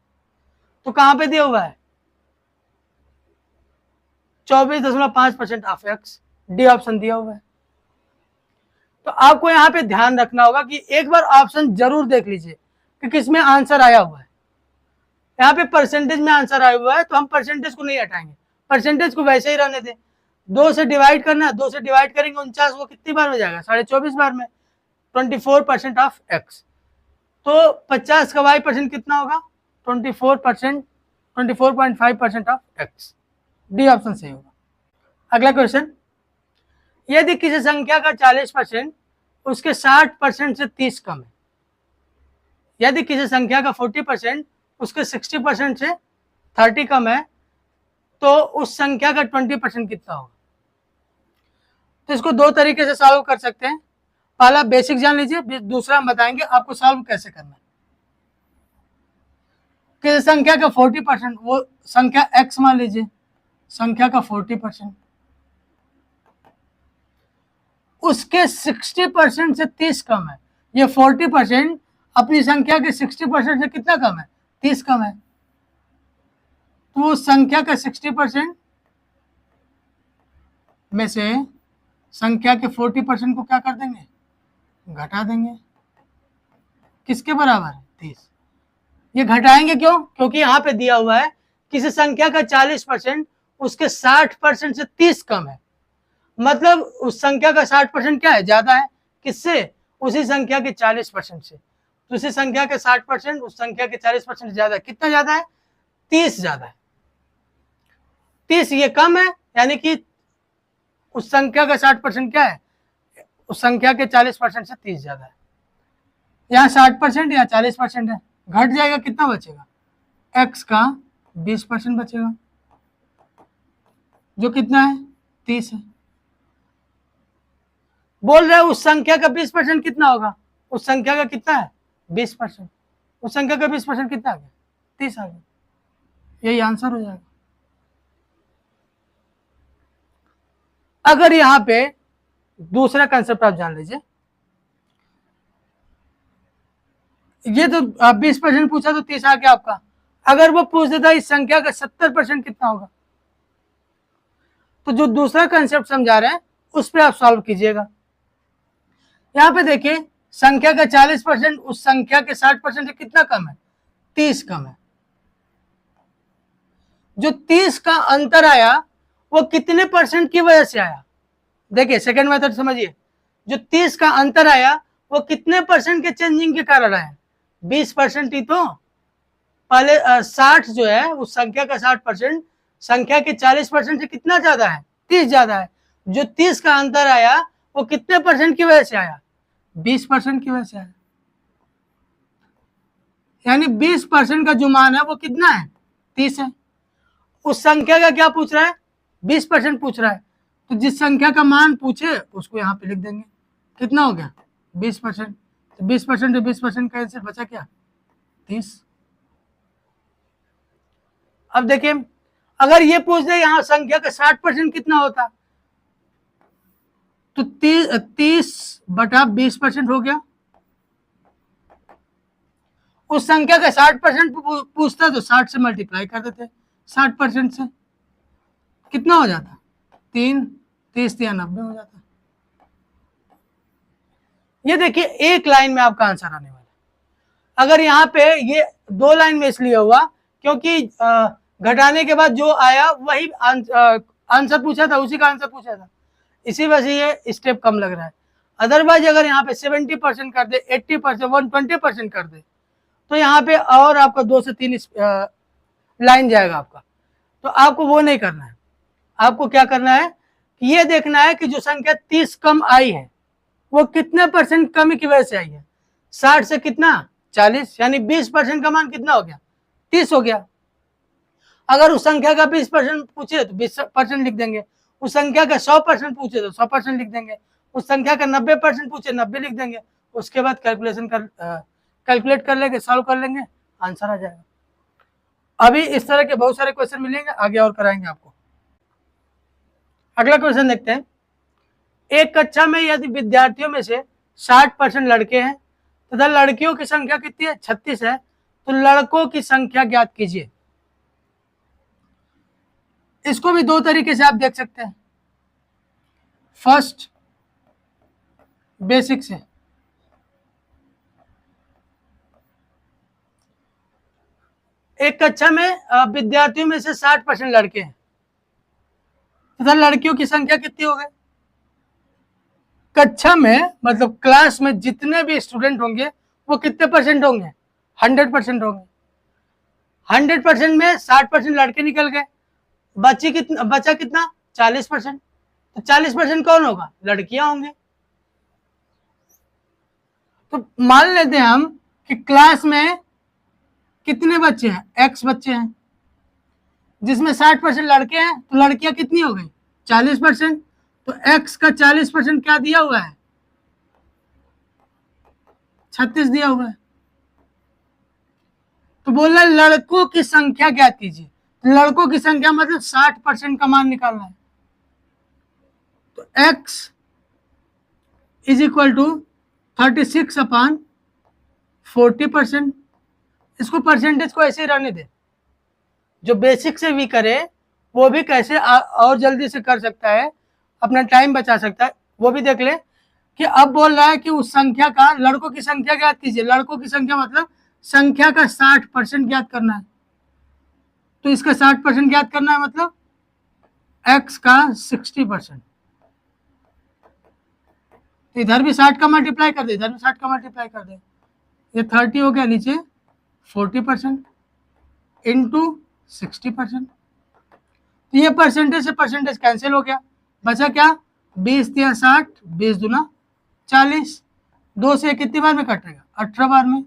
तो कहां पे दिया हुआ है, 24.5% ऑफ एक्स, डी ऑप्शन दिया हुआ है। तो आपको यहां पे ध्यान रखना होगा कि एक बार ऑप्शन जरूर देख लीजिए कि किसमें आंसर आया हुआ है। यहाँ पे परसेंटेज में आंसर आया हुआ है तो हम परसेंटेज को नहीं हटाएंगे, परसेंटेज को वैसे ही रहने दें। 2 से डिवाइड करना, 2 से डिवाइड करेंगे 49, वो कितनी बार में जाएगा, 24.5 बार में, 24% ऑफ एक्स। तो 50 का y% कितना होगा, 24%, 24.5% ऑफ एक्स, डी ऑप्शन सही होगा। अगला क्वेश्चन, यदि किसी संख्या का 40% उसके 60% से 30 कम है, यदि किसी संख्या का 40% उसके 60% से 30 कम है, तो उस संख्या का 20% कितना होगा। तो इसको 2 तरीके से सॉल्व कर सकते हैं। पहला बेसिक जान लीजिए, दूसरा हम बताएंगे आपको सॉल्व कैसे करना है। किसी संख्या का 40%, वो संख्या x मान लीजिए, संख्या का 40%, उसके 60% से 30 कम है। ये 40% अपनी संख्या के 60% से कितना कम है? 30 कम है। तो उस संख्या का 60% में से संख्या के 40% को क्या कर देंगे? घटा देंगे। किसके बराबर? 30। ये घटाएंगे क्यों? क्योंकि यहाँ पे दिया हुआ है किसी संख्या का 40% उसके 60% से 30 कम है, मतलब उस संख्या का 60% क्या है? ज्यादा है। किससे? उसी संख्या के 40% से। तो उसी संख्या के 60% उस संख्या के 40% ज्यादा है। कितना ज्यादा है? 30 ज्यादा है। 30 ये कम है, यानी कि उस संख्या का 60% क्या है? उस संख्या के 40% से 30 ज्यादा है। यहाँ 60% या 40% है, घट जाएगा, कितना बचेगा? x का 20% बचेगा, जो कितना है? 30 है। बोल रहे उस संख्या का 20% कितना होगा? उस संख्या का कितना है? 20%। उस संख्या का 20% कितना आ गया? 30 आ गया। यही आंसर हो जाएगा। अगर यहां पे दूसरा कंसेप्ट आप जान लीजिए, ये तो 20% पूछा तो 30 आ गया आपका। अगर वो पूछ देता इस संख्या का 70% कितना होगा, तो जो दूसरा कंसेप्ट समझा रहे हैं उस पर आप सॉल्व कीजिएगा। यहां पे देखिए, संख्या का 40% उस संख्या के 60% से कितना कम है? 30 कम है। जो 30 का अंतर आया वो कितने परसेंट की वजह से आया? देखिए सेकंड मेथड समझिए, जो 30 का अंतर आया वो कितने परसेंट के चेंजिंग के कारण आया? 20% ही तो। पहले 60 जो है उस संख्या का 60% संख्या के 40% से कितना ज्यादा है? 30 ज्यादा है। जो 30 का अंतर आया वो कितने परसेंट की वजह से आया? 20% की वजह से आया। यानी 20% का जो मान है वो कितना है? 30 है। उस संख्या का क्या पूछ रहा है? 20% पूछ रहा है। तो जिस संख्या का मान पूछे उसको यहाँ पे लिख देंगे। कितना हो गया? 20%। तो 20% से 20% का आंसर बचा क्या? 30। अब देखिए, अगर ये पूछ दे यहाँ संख्या का 60% कितना होता, तो 30/20% हो गया। उस संख्या का 60% पूछता तो 60 से मल्टीप्लाई कर देते, 60% से कितना हो जाता? 3, 30 या 90 हो जाता। ये देखिए एक लाइन में आपका आंसर आने वाला है। अगर यहाँ पे ये 2 लाइन में इसलिए हुआ क्योंकि घटाने के बाद जो आया वही आंसर पूछा था, उसी का आंसर पूछा था, इसी वजह से ये स्टेप कम लग रहा है। अदरवाइज अगर यहाँ पे 70% कर दे, 80%, 120% कर दे, तो यहाँ पे और आपका 2 से 3 लाइन जाएगा आपका। तो आपको वो नहीं करना है। आपको क्या करना है कि ये देखना है कि जो संख्या 30 कम आई है वो कितने परसेंट कमी की वजह से आई है? 60 से कितना? 40, यानी 20% का मान कितना हो गया? 30 हो गया। अगर उस संख्या का 20% पूछे तो 20% लिख देंगे, उस संख्या का 100% पूछे तो 100% लिख देंगे, उस संख्या का 90% पूछे 90 लिख देंगे। उसके बाद कैलकुलेट कर लेंगे, सॉल्व कर लेंगे, आंसर आ जाएगा। अभी इस तरह के बहुत सारे क्वेश्चन मिलेंगे, आगे और कराएंगे आपको। अगला क्वेश्चन देखते हैं। एक कक्षा में यदि विद्यार्थियों में से 60% लड़के हैं तथा लड़कियों की संख्या कितनी है? 36 है, तो लड़कों की संख्या ज्ञात कीजिए। इसको भी 2 तरीके से आप देख सकते हैं। फर्स्ट, बेसिक से। एक कक्षा में विद्यार्थियों में से 60% लड़के हैं तथा लड़कियों की संख्या कितनी हो गई? कक्षा में मतलब क्लास में जितने भी स्टूडेंट होंगे वो कितने परसेंट होंगे? 100% होंगे। 100% में 60% लड़के निकल गए, बचा कितना? 40%। तो 40% कौन होगा? लड़कियां होंगे। तो मान लेते हैं हम कि क्लास में कितने बच्चे हैं? x बच्चे हैं, जिसमें 60% लड़के हैं, तो लड़कियां कितनी हो गई? 40%। तो x का 40% क्या दिया हुआ है? 36 दिया हुआ है। तो बोल रहा है लड़कों की संख्या ज्ञात कीजिए। लड़कों की संख्या मतलब 60% का मान निकालना है। तो x is equal to 36 upon 40%। इसको परसेंटेज को ऐसे ही रहने दे, जो बेसिक से भी करे वो भी कैसे और जल्दी से कर सकता है, अपना टाइम बचा सकता है, वो भी देख ले। कि अब बोल रहा है कि उस संख्या का, लड़कों की संख्या ज्ञात कीजिए। लड़कों की संख्या मतलब संख्या का 60% ज्ञात करना है। तो इसका 60% ज्ञात करना है, मतलब x का 60%। तो इधर भी 60 का मल्टीप्लाई कर दे, इधर भी 60 का मल्टीप्लाई कर दे। ये 30 हो गया, नीचे 40% इंटू 60%। तो ये परसेंटेज से परसेंटेज कैंसिल हो गया, बचा क्या? 20 तिया 60, 20 दूना 40। 2 से कितनी बार में कटेगा? 18 बार में।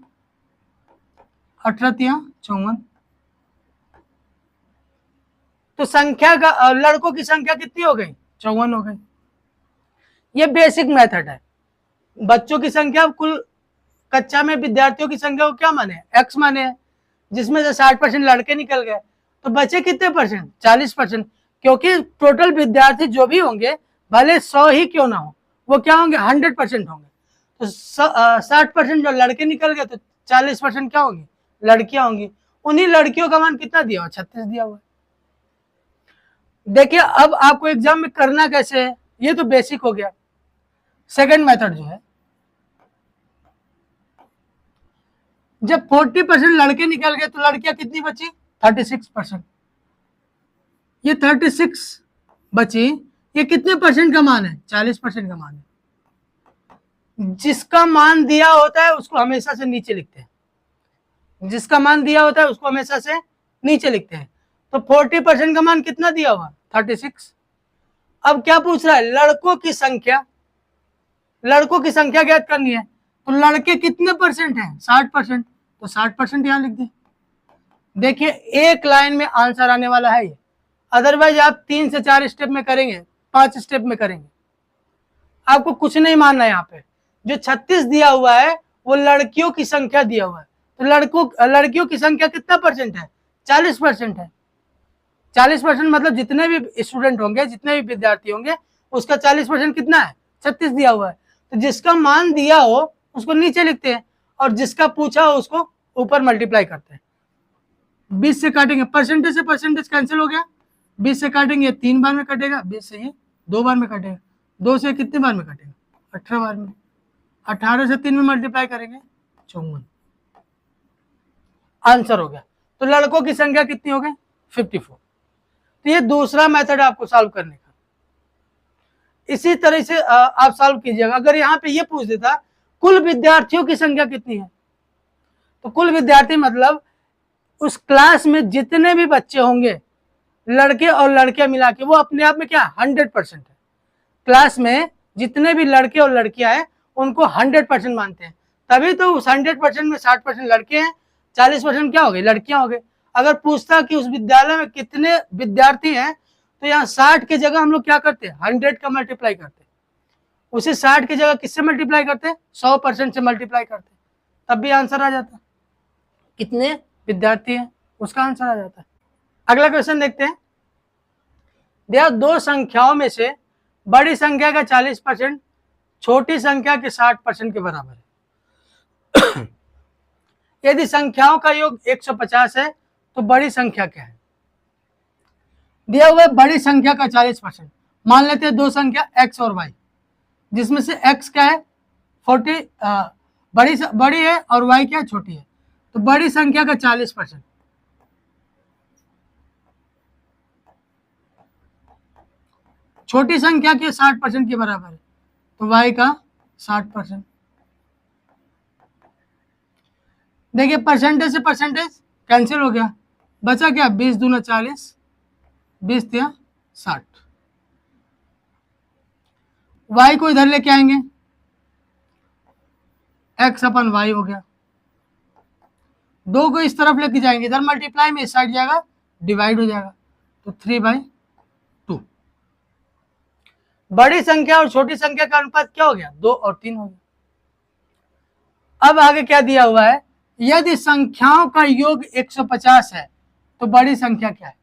18 तिया 54। तो संख्या का, लड़कों की संख्या कितनी हो गई? 54 हो गई। ये बेसिक मेथड है। बच्चों की संख्या, कुल कक्षा में विद्यार्थियों की संख्या को क्या माने? x माने है, जिसमें से 60% लड़के निकल गए। तो बचे कितने परसेंट? 40%। क्योंकि टोटल विद्यार्थी जो भी होंगे, भले 100 ही क्यों ना हो, वो क्या होंगे? 100% होंगे। तो 60% जो लड़के निकल गए, तो 40% क्या होंगी? लड़कियां होंगी। उन्हीं लड़कियों का मान कितना दिया हुआ? 36 दिया हुआ। देखिए अब आपको एग्जाम में करना कैसे है, ये तो बेसिक हो गया। सेकंड मेथड जो है, जब 40% लड़के निकल गए तो लड़कियां कितनी बची? 36%। ये 36 बची, ये कितने परसेंट का मान है? 40% का मान है। जिसका मान दिया होता है उसको हमेशा से नीचे लिखते हैं। जिसका मान दिया होता है उसको हमेशा से नीचे लिखते हैं। तो 40% का मान कितना दिया हुआ? 36। अब क्या पूछ रहा है? लड़कों की संख्या। लड़कों की संख्या ज्ञात करनी है। तो लड़के कितने परसेंट हैं? 60%। तो 60% यहां लिख दे। देखिए एक लाइन में आंसर आने वाला है ये। अदरवाइज आप 3 से 4 स्टेप में करेंगे, 5 स्टेप में करेंगे, आपको कुछ नहीं मानना है। यहाँ पे जो 36 दिया हुआ है वो लड़कियों की संख्या दिया हुआ है। तो लड़कियों की संख्या कितना परसेंट है? 40% है। 40% मतलब जितने भी स्टूडेंट होंगे, जितने भी विद्यार्थी होंगे, उसका 40% कितना है? 36 दिया हुआ है। तो जिसका मान दिया हो उसको नीचे लिखते हैं, और जिसका पूछा हो उसको ऊपर मल्टीप्लाई करते हैं। 20 से काटेंगे, परसेंटेज से परसेंटेज कैंसिल हो गया। 20 से काटेंगे 3 बार में कटेगा, 20 से ये 2 बार में कटेगा। 2 से कितने बार में कटेगा? 18 बार में। 18 से 3 में मल्टीप्लाई करेंगे, 54। आंसर हो गया। तो लड़कों की संख्या कितनी हो गई? 54। तो ये दूसरा मेथड आपको सॉल्व करने का। इसी तरह से आप सॉल्व कीजिएगा। अगर यहाँ पे ये पूछ देता कुल विद्यार्थियों की संख्या कितनी है, तो कुल विद्यार्थी मतलब उस क्लास में जितने भी बच्चे होंगे, लड़के और लड़कियां मिला के, वो अपने आप में क्या? 100% है। क्लास में जितने भी लड़के और लड़कियां हैं उनको 100% मानते हैं। तभी तो उस 100% में 60% लड़के हैं, 40% क्या हो गए? लड़कियां हो गए। अगर पूछता कि उस विद्यालय में कितने विद्यार्थी हैं, तो यहाँ 60 की जगह हम लोग क्या करते हैं? 100 का मल्टीप्लाई करते हैं। उसे 60 की जगह किससे मल्टीप्लाई करते हैं? 100% से मल्टीप्लाई करते हैं, तब भी आंसर आ जाता है। कितने विद्यार्थी हैं उसका आंसर आ जाता है। अगला क्वेश्चन देखते हैं। दिया दो संख्याओं में से बड़ी संख्या का 40% छोटी संख्या के 60% के बराबर है। यदि संख्याओं का योग 150 है तो बड़ी संख्या क्या है? दिया हुआ है बड़ी संख्या का 40%। मान लेते हैं दो संख्या x और y, जिसमें से x क्या है? 40 बड़ी है और y क्या है? छोटी है। तो बड़ी संख्या का 40%, छोटी संख्या के 60% के बराबर है, तो y का 60%। देखिए परसेंटेज से परसेंटेज कैंसिल हो गया, बचा क्या? 20 दूना 40, 20 तिया 60। y को इधर लेके आएंगे, x अपन y हो गया। 2 को इस तरफ लेके जाएंगे, इधर मल्टीप्लाई में इस साइड जाएगा, डिवाइड हो जाएगा, तो 3/2। बड़ी संख्या और छोटी संख्या का अनुपात क्या हो गया? 2 और 3 हो गया। अब आगे क्या दिया हुआ है? यदि संख्याओं का योग 150 है तो बड़ी संख्या क्या है?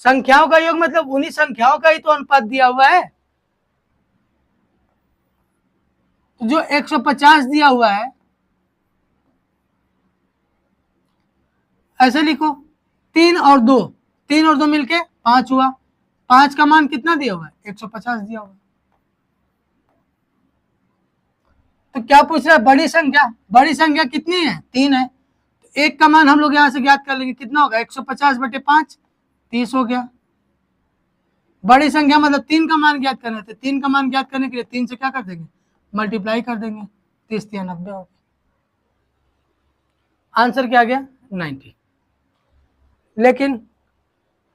संख्याओं का योग मतलब उन्हीं संख्याओं का ही तो अनुपात दिया हुआ है। तो जो 150 दिया हुआ है, ऐसे लिखो 3 और 2 मिलके 5 हुआ। 5 का मान कितना दिया हुआ है? 150 दिया हुआ है। तो क्या पूछ रहा है? बड़ी संख्या। बड़ी संख्या कितनी है? 3 है। तो 1 का मान हम लोग यहां से ज्ञात कर लेंगे, कितना होगा? 150 बटे 5, 30 हो गया। बड़ी संख्या मतलब 3 का मान ज्ञात करना है। 3 का मान ज्ञात करने के लिए 3 से क्या कर देंगे? मल्टीप्लाई कर देंगे। 30 या 90 हो गया। आंसर क्या आ गया? 90। लेकिन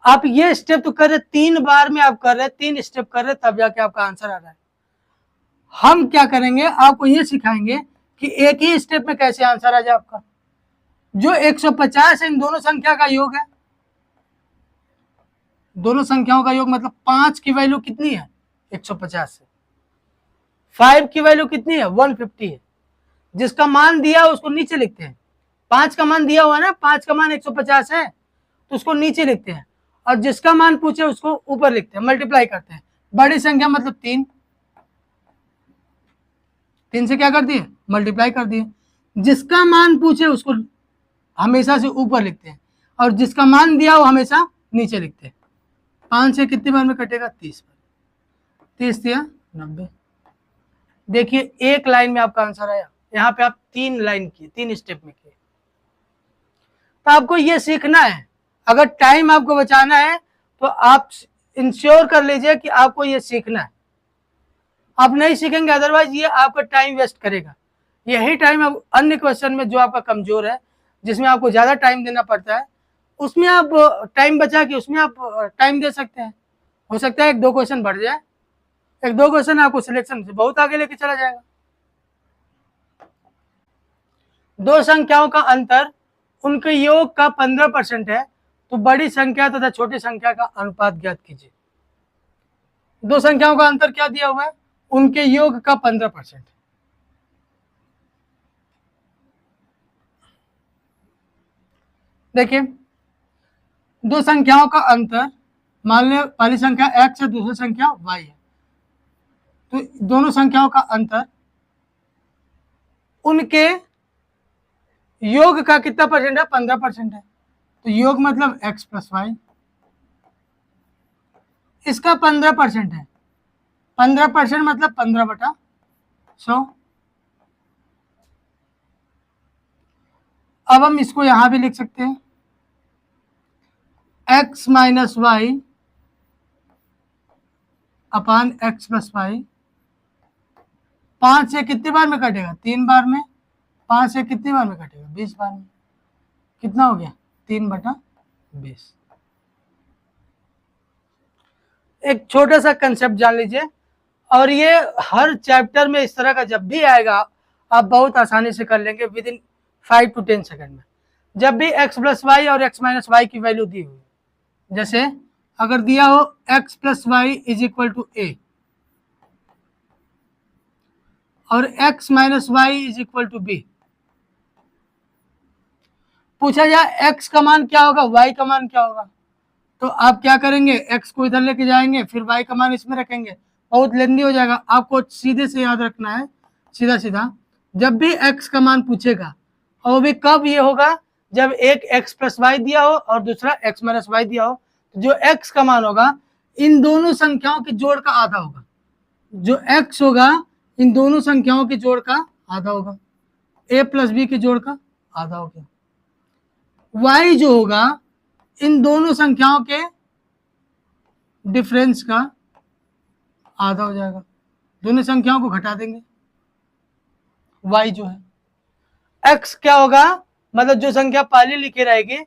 आप ये स्टेप तो कर रहे, 3 बार में आप कर रहे, 3 स्टेप कर रहे, तब जाके आपका आंसर आ रहा है। हम क्या करेंगे, आपको ये सिखाएंगे कि एक ही स्टेप में कैसे आंसर आ जाए आपका। जो 150 है, इन दोनों संख्या का योग है। दोनों संख्याओं का योग मतलब 5 की वैल्यू कितनी है? 150 है। 5 की वैल्यू कितनी है? 150 है। जिसका मान दिया उसको नीचे लिखते हैं। 5 का मान दिया हुआ है ना, 5 का मान 150 है, तो उसको नीचे लिखते हैं, और जिसका मान पूछे उसको ऊपर लिखते हैं, मल्टीप्लाई करते हैं। बड़ी संख्या मतलब 3 से क्या कर दिए? मल्टीप्लाई कर दिए। जिसका मान पूछे उसको हमेशा से ऊपर लिखते हैं, और जिसका मान दिया हो हमेशा नीचे लिखते हैं। 5 से कितनी बार में कटेगा? 30 बार। 30 या 90। देखिए एक लाइन में आपका आंसर आया। यहाँ पे आप 3 लाइन किए, 3 स्टेप में किए। तो आपको ये सीखना है। अगर टाइम आपको बचाना है तो आप इंश्योर कर लीजिए कि आपको ये सीखना है। आप नहीं सीखेंगे अदरवाइज ये आपका टाइम वेस्ट करेगा। यही टाइम अब अन्य क्वेश्चन में जो आपका कमजोर है, जिसमें आपको ज्यादा टाइम देना पड़ता है, उसमें आप टाइम बचा के उसमें आप टाइम दे सकते हैं। हो सकता है 1-2 क्वेश्चन बढ़ जाए, 1-2 क्वेश्चन आपको सिलेक्शन से बहुत आगे लेके चला जाएगा। दो संख्याओं का अंतर उनके योग का 15% है, तो बड़ी संख्या तथा छोटी संख्या का अनुपात ज्ञात कीजिए। दो संख्याओं का अंतर क्या दिया हुआ है? उनके योग का 15%। देखिए दो संख्याओं का अंतर, मान लो पहली संख्या x है, दूसरी संख्या y है, तो दोनों संख्याओं का अंतर उनके योग का कितना परसेंट है? 15% है। तो योग मतलब x प्लस वाई, इसका 15% है। 15% मतलब 15/100। अब हम इसको यहां भी लिख सकते हैं, x माइनस वाई अपान x प्लस वाई। 5 से कितनी बार में कटेगा? 3 बार में। 5 से कितनी बार में कटेगा? 20 बार में। कितना हो गया? 3/20। एक छोटा सा कंसेप्ट जान लीजिए, और ये हर चैप्टर में इस तरह का जब भी आएगा आप बहुत आसानी से कर लेंगे विद इन 5 to 10 सेकंड में। जब भी x प्लस वाई और x माइनस वाई की वैल्यू दी हुई, जैसे अगर दिया हो x plus y is equal to a और x minus y is equal to b, पूछा जाए x का मान क्या होगा, y का मान क्या होगा, तो आप क्या करेंगे? x को इधर लेके जाएंगे, फिर y का मान इसमें रखेंगे, बहुत लेंदी हो जाएगा। आपको सीधे से याद रखना है, सीधा सीधा जब भी x का मान पूछेगा, और वो भी कब ये होगा? जब एक x प्लस वाई दिया हो और दूसरा x माइनस वाई दिया हो, तो जो x का मान होगा इन दोनों संख्याओं के जोड़ का आधा होगा। जो x होगा इन दोनों संख्याओं के जोड़ का आधा होगा, a प्लस बी के जोड़ का आधा हो गया। y जो होगा इन दोनों संख्याओं के डिफरेंस का आधा हो जाएगा। दोनों संख्याओं को घटा देंगे, y जो है। x क्या होगा? मतलब जो संख्या पहले लिखी रहेगी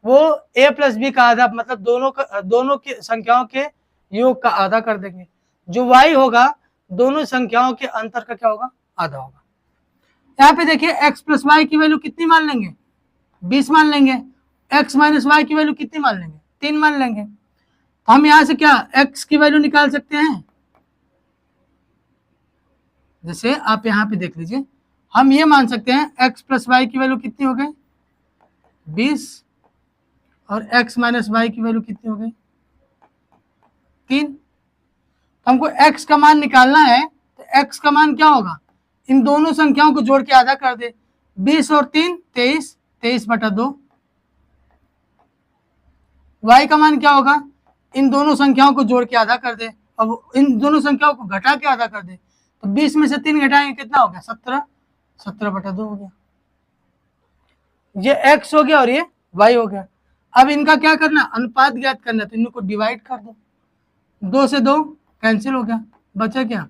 वो a प्लस बी का आधा, मतलब दोनों की संख्याओं के योग का आधा कर देंगे। जो y होगा दोनों संख्याओं के अंतर का क्या होगा? आधा होगा। यहाँ पे देखिए x प्लस वाई की वैल्यू कितनी मान लेंगे? 20 मान लेंगे। x माइनस वाई की वैल्यू कितनी मान लेंगे? 3 मान लेंगे। तो हम यहां से क्या x की वैल्यू निकाल सकते हैं? जैसे आप यहां पे देख लीजिए, हम ये मान सकते हैं x प्लस वाई की वैल्यू कितनी हो गई 20 और x माइनस वाई की वैल्यू कितनी हो गई 3। तो हमको x का मान निकालना है, तो x का मान क्या होगा, इन दोनों संख्याओं को जोड़ के आधा कर दे, 20 और 3 23, 23/2। y का मान क्या होगा, इन दोनों संख्याओं को जोड़ के आधा कर दे, अब इन दोनों संख्याओं को घटा के आधा कर दे, तो 20 में से 3 घटाएंगे कितना हो गया 17, 17/2 हो गया। ये x हो गया और ये y हो गया। अब इनका क्या करना, अनुपात ज्ञात करना, तो इनको डिवाइड कर दो, 2 से 2 कैंसिल हो गया, बचा क्या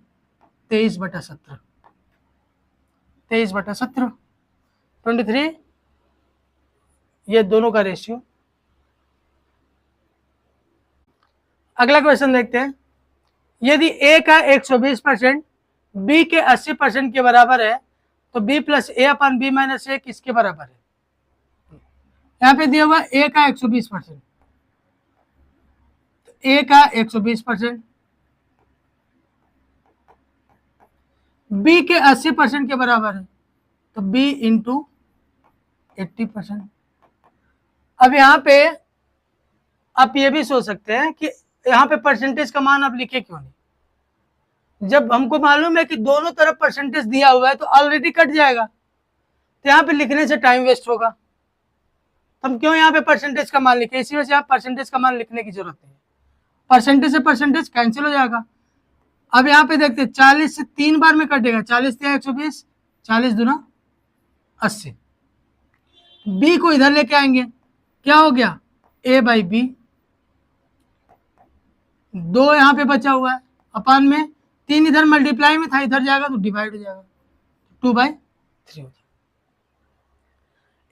23/17, 23/17, 23, ये दोनों का रेशियो। अगला क्वेश्चन देखते हैं, यदि a का 120% b के 80% के बराबर है तो b प्लस ए अपन बी माइनस ए किसके बराबर है। यहाँ पे दिया हुआ a का 120%, a का 120% b के 80% के बराबर है, तो b इंटू 80%। अब यहाँ पे आप ये भी सोच सकते हैं कि यहाँ पे परसेंटेज का मान आप लिखे क्यों नहीं, जब हमको मालूम है कि दोनों तरफ परसेंटेज दिया हुआ है तो ऑलरेडी कट जाएगा, तो यहाँ पे लिखने से टाइम वेस्ट होगा, हम क्यों यहाँ पे परसेंटेज का मान लिखे, इसी वजह से यहाँ परसेंटेज का मान लिखने की जरूरत नहीं है, परसेंटेज से परसेंटेज कैंसिल हो जाएगा। अब यहाँ पे देखते 40 से 3 बार में कटेगा, 40 या 120, 40 दूना 80, बी को इधर लेके आएंगे, क्या हो गया a बाई बी, 2 यहाँ पे बचा हुआ है अपान में 3 इधर मल्टीप्लाई में था, इधर जाएगा तो डिवाइड हो जाएगा, 2/3 हो जाएगा,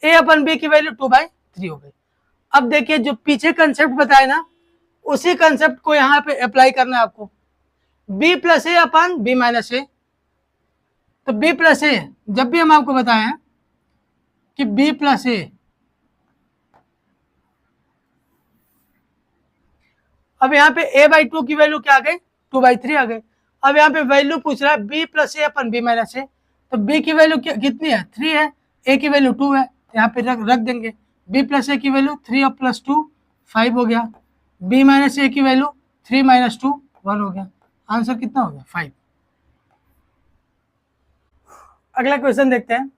a अपन b की वैल्यू 2/3 हो गई। अब देखिए जो पीछे कंसेप्ट बताया ना, उसी कंसेप्ट को यहाँ पे अप्लाई करना है आपको, b प्लस ए अपन बी माइनस ए, तो b प्लस ए जब भी हम आपको बताएं कि b प्लस ए, अब यहाँ पे a/2 की वैल्यू क्या आ गई 2/3 आ गई। अब यहाँ पे वैल्यू पूछ रहा है b प्लस ए अपन बी माइनस ए, तो b की वैल्यू कितनी है 3 है, a की वैल्यू 2 है, यहाँ पे रख देंगे, b प्लस ए की वैल्यू 3 और प्लस 2 5 हो गया, b माइनस ए की वैल्यू 3 माइनस 2 1 हो गया, आंसर कितना हो गया 5। अगला क्वेश्चन देखते हैं,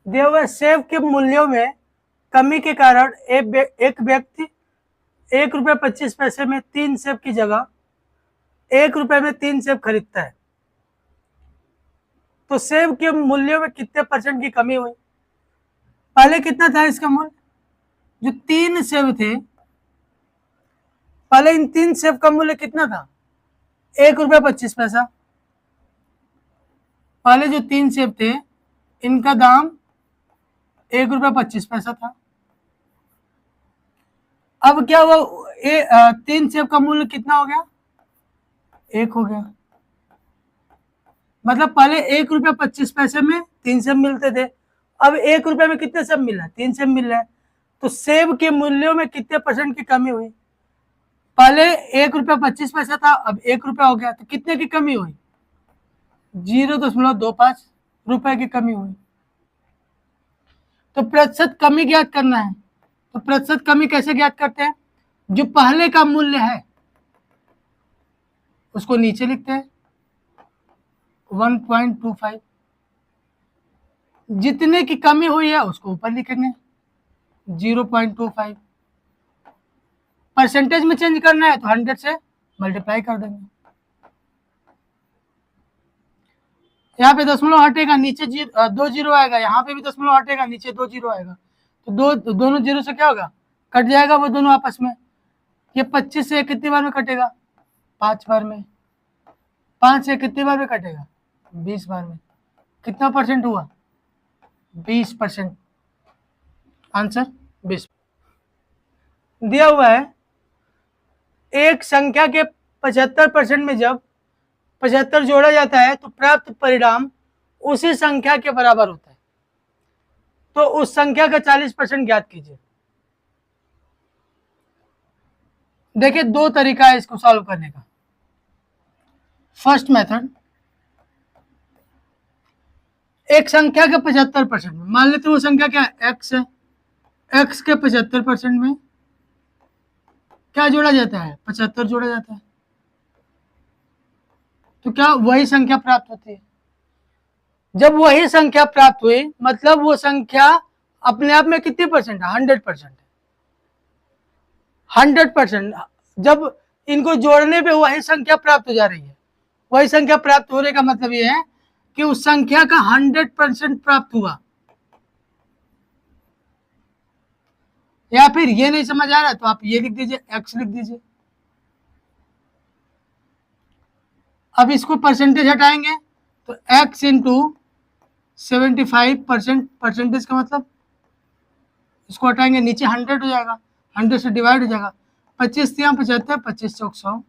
दिया हुआ सेब के मूल्यों में कमी के कारण एक व्यक्ति 1 रुपये 25 पैसे में 3 सेब की जगह 1 रुपये में 3 सेब खरीदता है, तो सेब के मूल्यों में कितने % की कमी हुई। पहले कितना था इसका मूल्य, जो 3 सेब थे, पहले इन 3 सेब का मूल्य कितना था 1 रुपये 25 पैसा, पहले जो 3 सेब थे इनका दाम 1 रुपये 25 पैसा था। अब क्या हुआ, 3 सेब का मूल्य कितना हो गया 1 हो गया, मतलब पहले 1 रुपये 25 पैसे में 3 सेब मिलते थे, अब 1 रुपये में कितने सेब मिल रहा है 3 सेब मिल रहा है, तो सेब के मूल्यों में कितने % की कमी हुई, पहले 1 रुपये 25 पैसा था, अब 1 रुपया हो गया, तो कितने की कमी हुई 0.25 रुपए की कमी हुई। तो प्रतिशत कमी ज्ञात करना है, तो प्रतिशत कमी कैसे ज्ञात करते हैं, जो पहले का मूल्य है उसको नीचे लिखते हैं 1.25, जितने की कमी हुई है उसको ऊपर लिखेंगे 0.25, परसेंटेज में चेंज करना है तो 100 से मल्टीप्लाई कर देंगे, यहाँ पे दशमलव हटेगा, नीचे 2 जीरो आएगा, यहाँ पे भी दशमलव हटेगा, नीचे 2 जीरो आएगा, तो दोनों जीरो से क्या होगा कट जाएगा वो दोनों आपस में, ये 25 से कितनी बार में कटेगा 5 बार में, 5 से कितनी बार में कटेगा 20 बार में, कितना % हुआ 20%, आंसर 20। दिया हुआ है एक संख्या के 75% में जब 75 जोड़ा जाता है तो प्राप्त परिणाम उसी संख्या के बराबर होता है, तो उस संख्या का 40% ज्ञात कीजिए। देखिए 2 तरीका है इसको सॉल्व करने का। फर्स्ट मेथड, एक संख्या के 75% में, मान लेते वो संख्या क्या है, एक्स है, एक्स के 75% में क्या जोड़ा जाता है, 75 जोड़ा जाता है, तो क्या वही संख्या प्राप्त होती है। जब वही संख्या प्राप्त हुई मतलब वो संख्या अपने आप में कितनी परसेंट है, 100% है, 100%। जब इनको जोड़ने पे वही संख्या प्राप्त हो जा रही है, वही संख्या प्राप्त होने का मतलब ये है कि उस संख्या का 100% प्राप्त हुआ। या फिर ये नहीं समझ आ रहा है तो आप ये लिख दीजिए, एक्स लिख दीजिए। अब इसको परसेंटेज हटाएंगे तो x इंटू 75%, परसेंटेज का मतलब इसको हटाएंगे नीचे 100 हो जाएगा, 100 से डिवाइड हो जाएगा, 25 से 75, 25 से 100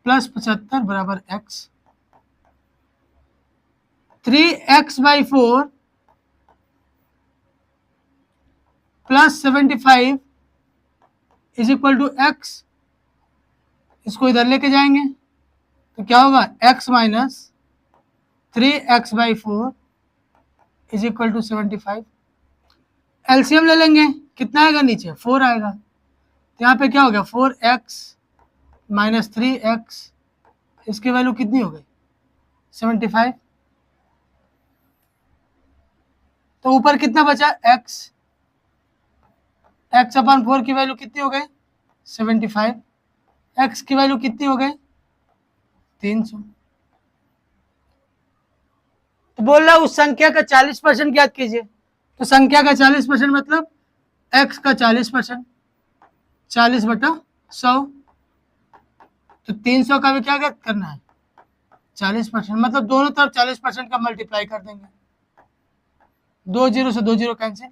प्लस 75 बराबर x। 3x/4 plus 75 is equal to x। इसको इधर लेके जाएंगे तो क्या होगा, x minus 3x/4 is equal to 75। LCM ले लेंगे, कितना आएगा नीचे, 4 आएगा, तो यहाँ पे क्या हो गया, 4x माइनस 3x, इसकी वैल्यू कितनी हो गई, 75। तो ऊपर कितना बचा, x/4 की वैल्यू कितनी हो गई, 75, x की वैल्यू कितनी हो गई, 300। तो बोल रहा उस संख्या का 40% ज्ञात कीजिए। तो संख्या का 40% मतलब x का 40%, 40/100। तो 300 का भी क्या ज्ञात करना है, 40%, मतलब दोनों तरफ 40% का मल्टीप्लाई कर देंगे, 2 0 से 2 0 कैंसिल,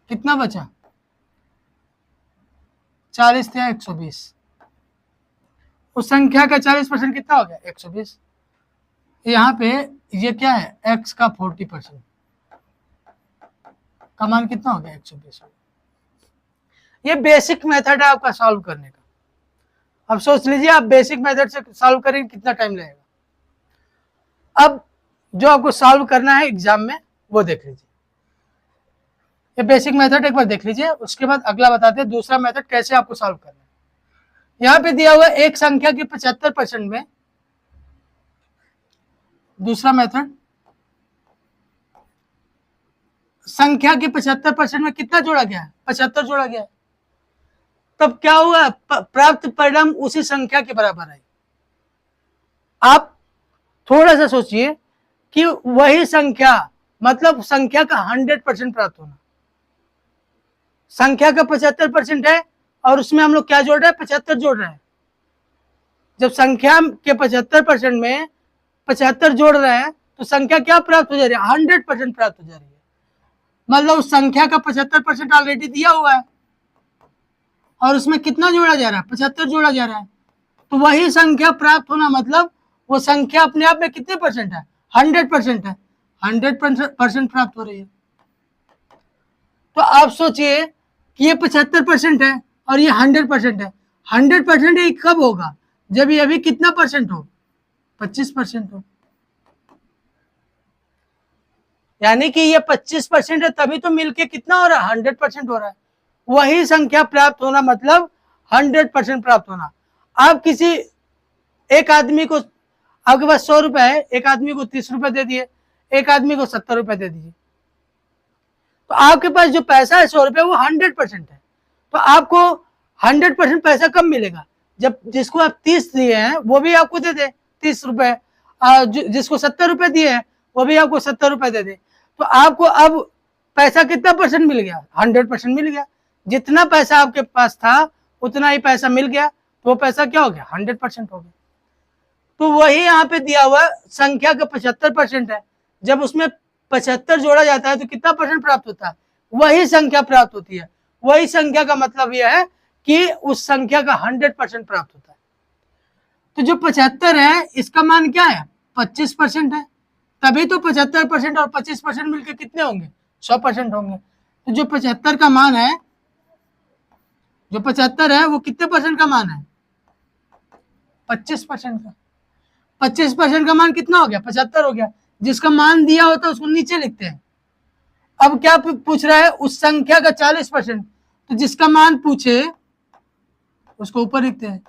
कितना बचा, 40 थे 120। उस संख्या का 40% कितना हो गया, 120। यहाँ पे ये क्या है, x का 40% का मान कितना हो गया, 120। ये बेसिक मेथड है आपका सॉल्व करने का। अब सोच लीजिए आप बेसिक मेथड से सॉल्व करेंगे कितना टाइम लगेगा। अब जो आपको सॉल्व करना है एग्जाम में वो देख लीजिए, ये बेसिक मेथड एक बार देख लीजिए, उसके बाद अगला बताते हैं दूसरा मेथड कैसे आपको सॉल्व करना है। यहाँ पे दिया हुआ एक संख्या के 75% में, दूसरा मेथड संख्या के 75% में कितना जोड़ा गया है, 75 जोड़ा गया है, तब क्या हुआ, प्राप्त परिणाम उसी संख्या के बराबर है। आप थोड़ा सा सोचिए कि वही संख्या मतलब संख्या का 100% प्राप्त होना, संख्या का 75% है और उसमें हम लोग क्या जोड़ रहे हैं, 75 जोड़ रहे हैं। जब संख्या के 75% में 75 जोड़ रहे हैं तो संख्या क्या प्राप्त हो जा रही है, 100% प्राप्त हो जा रही है। मतलब उस संख्या का 75% ऑलरेडी दिया हुआ है और उसमें कितना जोड़ा जा रहा है, 75 जोड़ा जा रहा है। तो वही संख्या प्राप्त होना मतलब वो संख्या अपने आप में कितने परसेंट है, 100% है, 100% प्राप्त हो रही है। तो आप सोचिए कि ये 75% है और ये 100% है। 100% ये कब होगा, जब ये अभी कितना परसेंट हो, 25% हो। यानी कि ये 25% है तभी तो मिलके कितना हो रहा है, 100% हो रहा है। वही संख्या प्राप्त होना मतलब 100% प्राप्त होना। आप किसी एक आदमी को, आपके पास 100 रुपए है, एक आदमी को 30 रुपए दे दिए, एक आदमी को 70 रुपए दे दीजिए, तो आपके पास जो पैसा है 100 रुपए वो 100% है। तो आपको 100% पैसा कब मिलेगा, जब जिसको आप 30 दिए हैं वो भी आपको दे दे 30 रुपए, जिसको 70 रुपए दिए हैं वो भी आपको 70 रुपए दे दे, तो आपको अब पैसा कितना परसेंट मिल गया, 100% मिल गया। जितना पैसा आपके पास था उतना ही पैसा मिल गया, तो वो पैसा क्या हो गया, 100% हो गया। तो वही यहाँ पे दिया हुआ संख्या का 75% है, जब उसमें 75 जोड़ा जाता है तो कितना परसेंट प्राप्त होता है, वही संख्या प्राप्त होती है। वही संख्या का मतलब यह है कि उस संख्या का 100% प्राप्त होता है। तो जो 75 है इसका मान क्या है, 25% है, तभी तो 75% और 25% मिलकर कितने होंगे, 100% होंगे। तो जो 75 का मान है, जो 75 है वो कितने परसेंट का मान है, 25% का। 25% का मान कितना हो गया? 75 हो गया। जिसका मान दिया होता है उसको नीचे लिखते हैं। अब क्या पूछ रहा है? उस संख्या का 40%, तो जिसका मान पूछे उसको ऊपर लिखते हैं,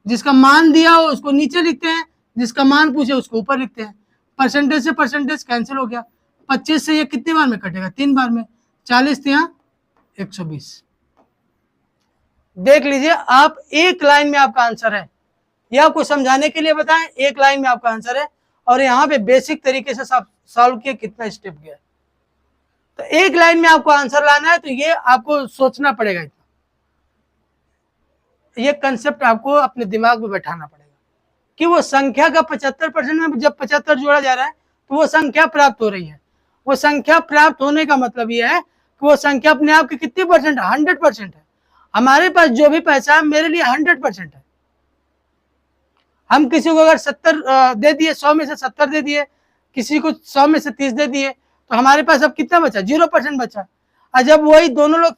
जिसका मान दिया हो उसको नीचे लिखते हैं, जिसका मान पूछे उसको ऊपर लिखते हैं। परसेंटेज से परसेंटेज कैंसिल हो गया। 25 से ये कितने बार में कटेगा? 3 बार में। 40 थे यहाँ 120। देख लीजिए आप, एक लाइन में आपका आंसर है। यह आपको समझाने के लिए बताएं, एक लाइन में आपका आंसर है। और यहाँ पे बेसिक तरीके से सॉल्व किए, कितना स्टेप गया। तो एक लाइन में आपको आंसर लाना है, तो ये आपको सोचना पड़ेगा। इतना ये कंसेप्ट आपको अपने दिमाग में बैठाना पड़ेगा कि वो संख्या का 75% में जब 75 जोड़ा जा रहा है तो वो संख्या प्राप्त हो रही है। वो संख्या प्राप्त होने का मतलब ये है कि वो संख्या अपने आप की कितनी परसेंट? 100% है। हमारे पास जो भी पैसा है मेरे लिए 100% है। हम किसी को अगर 70 दे दिए, 100 में से 70 दे दिए, किसी को 100 में से 30 दे दिए, तो हमारे पास अब कितना बचा? 0% बचा। और जब वही दोनों लोग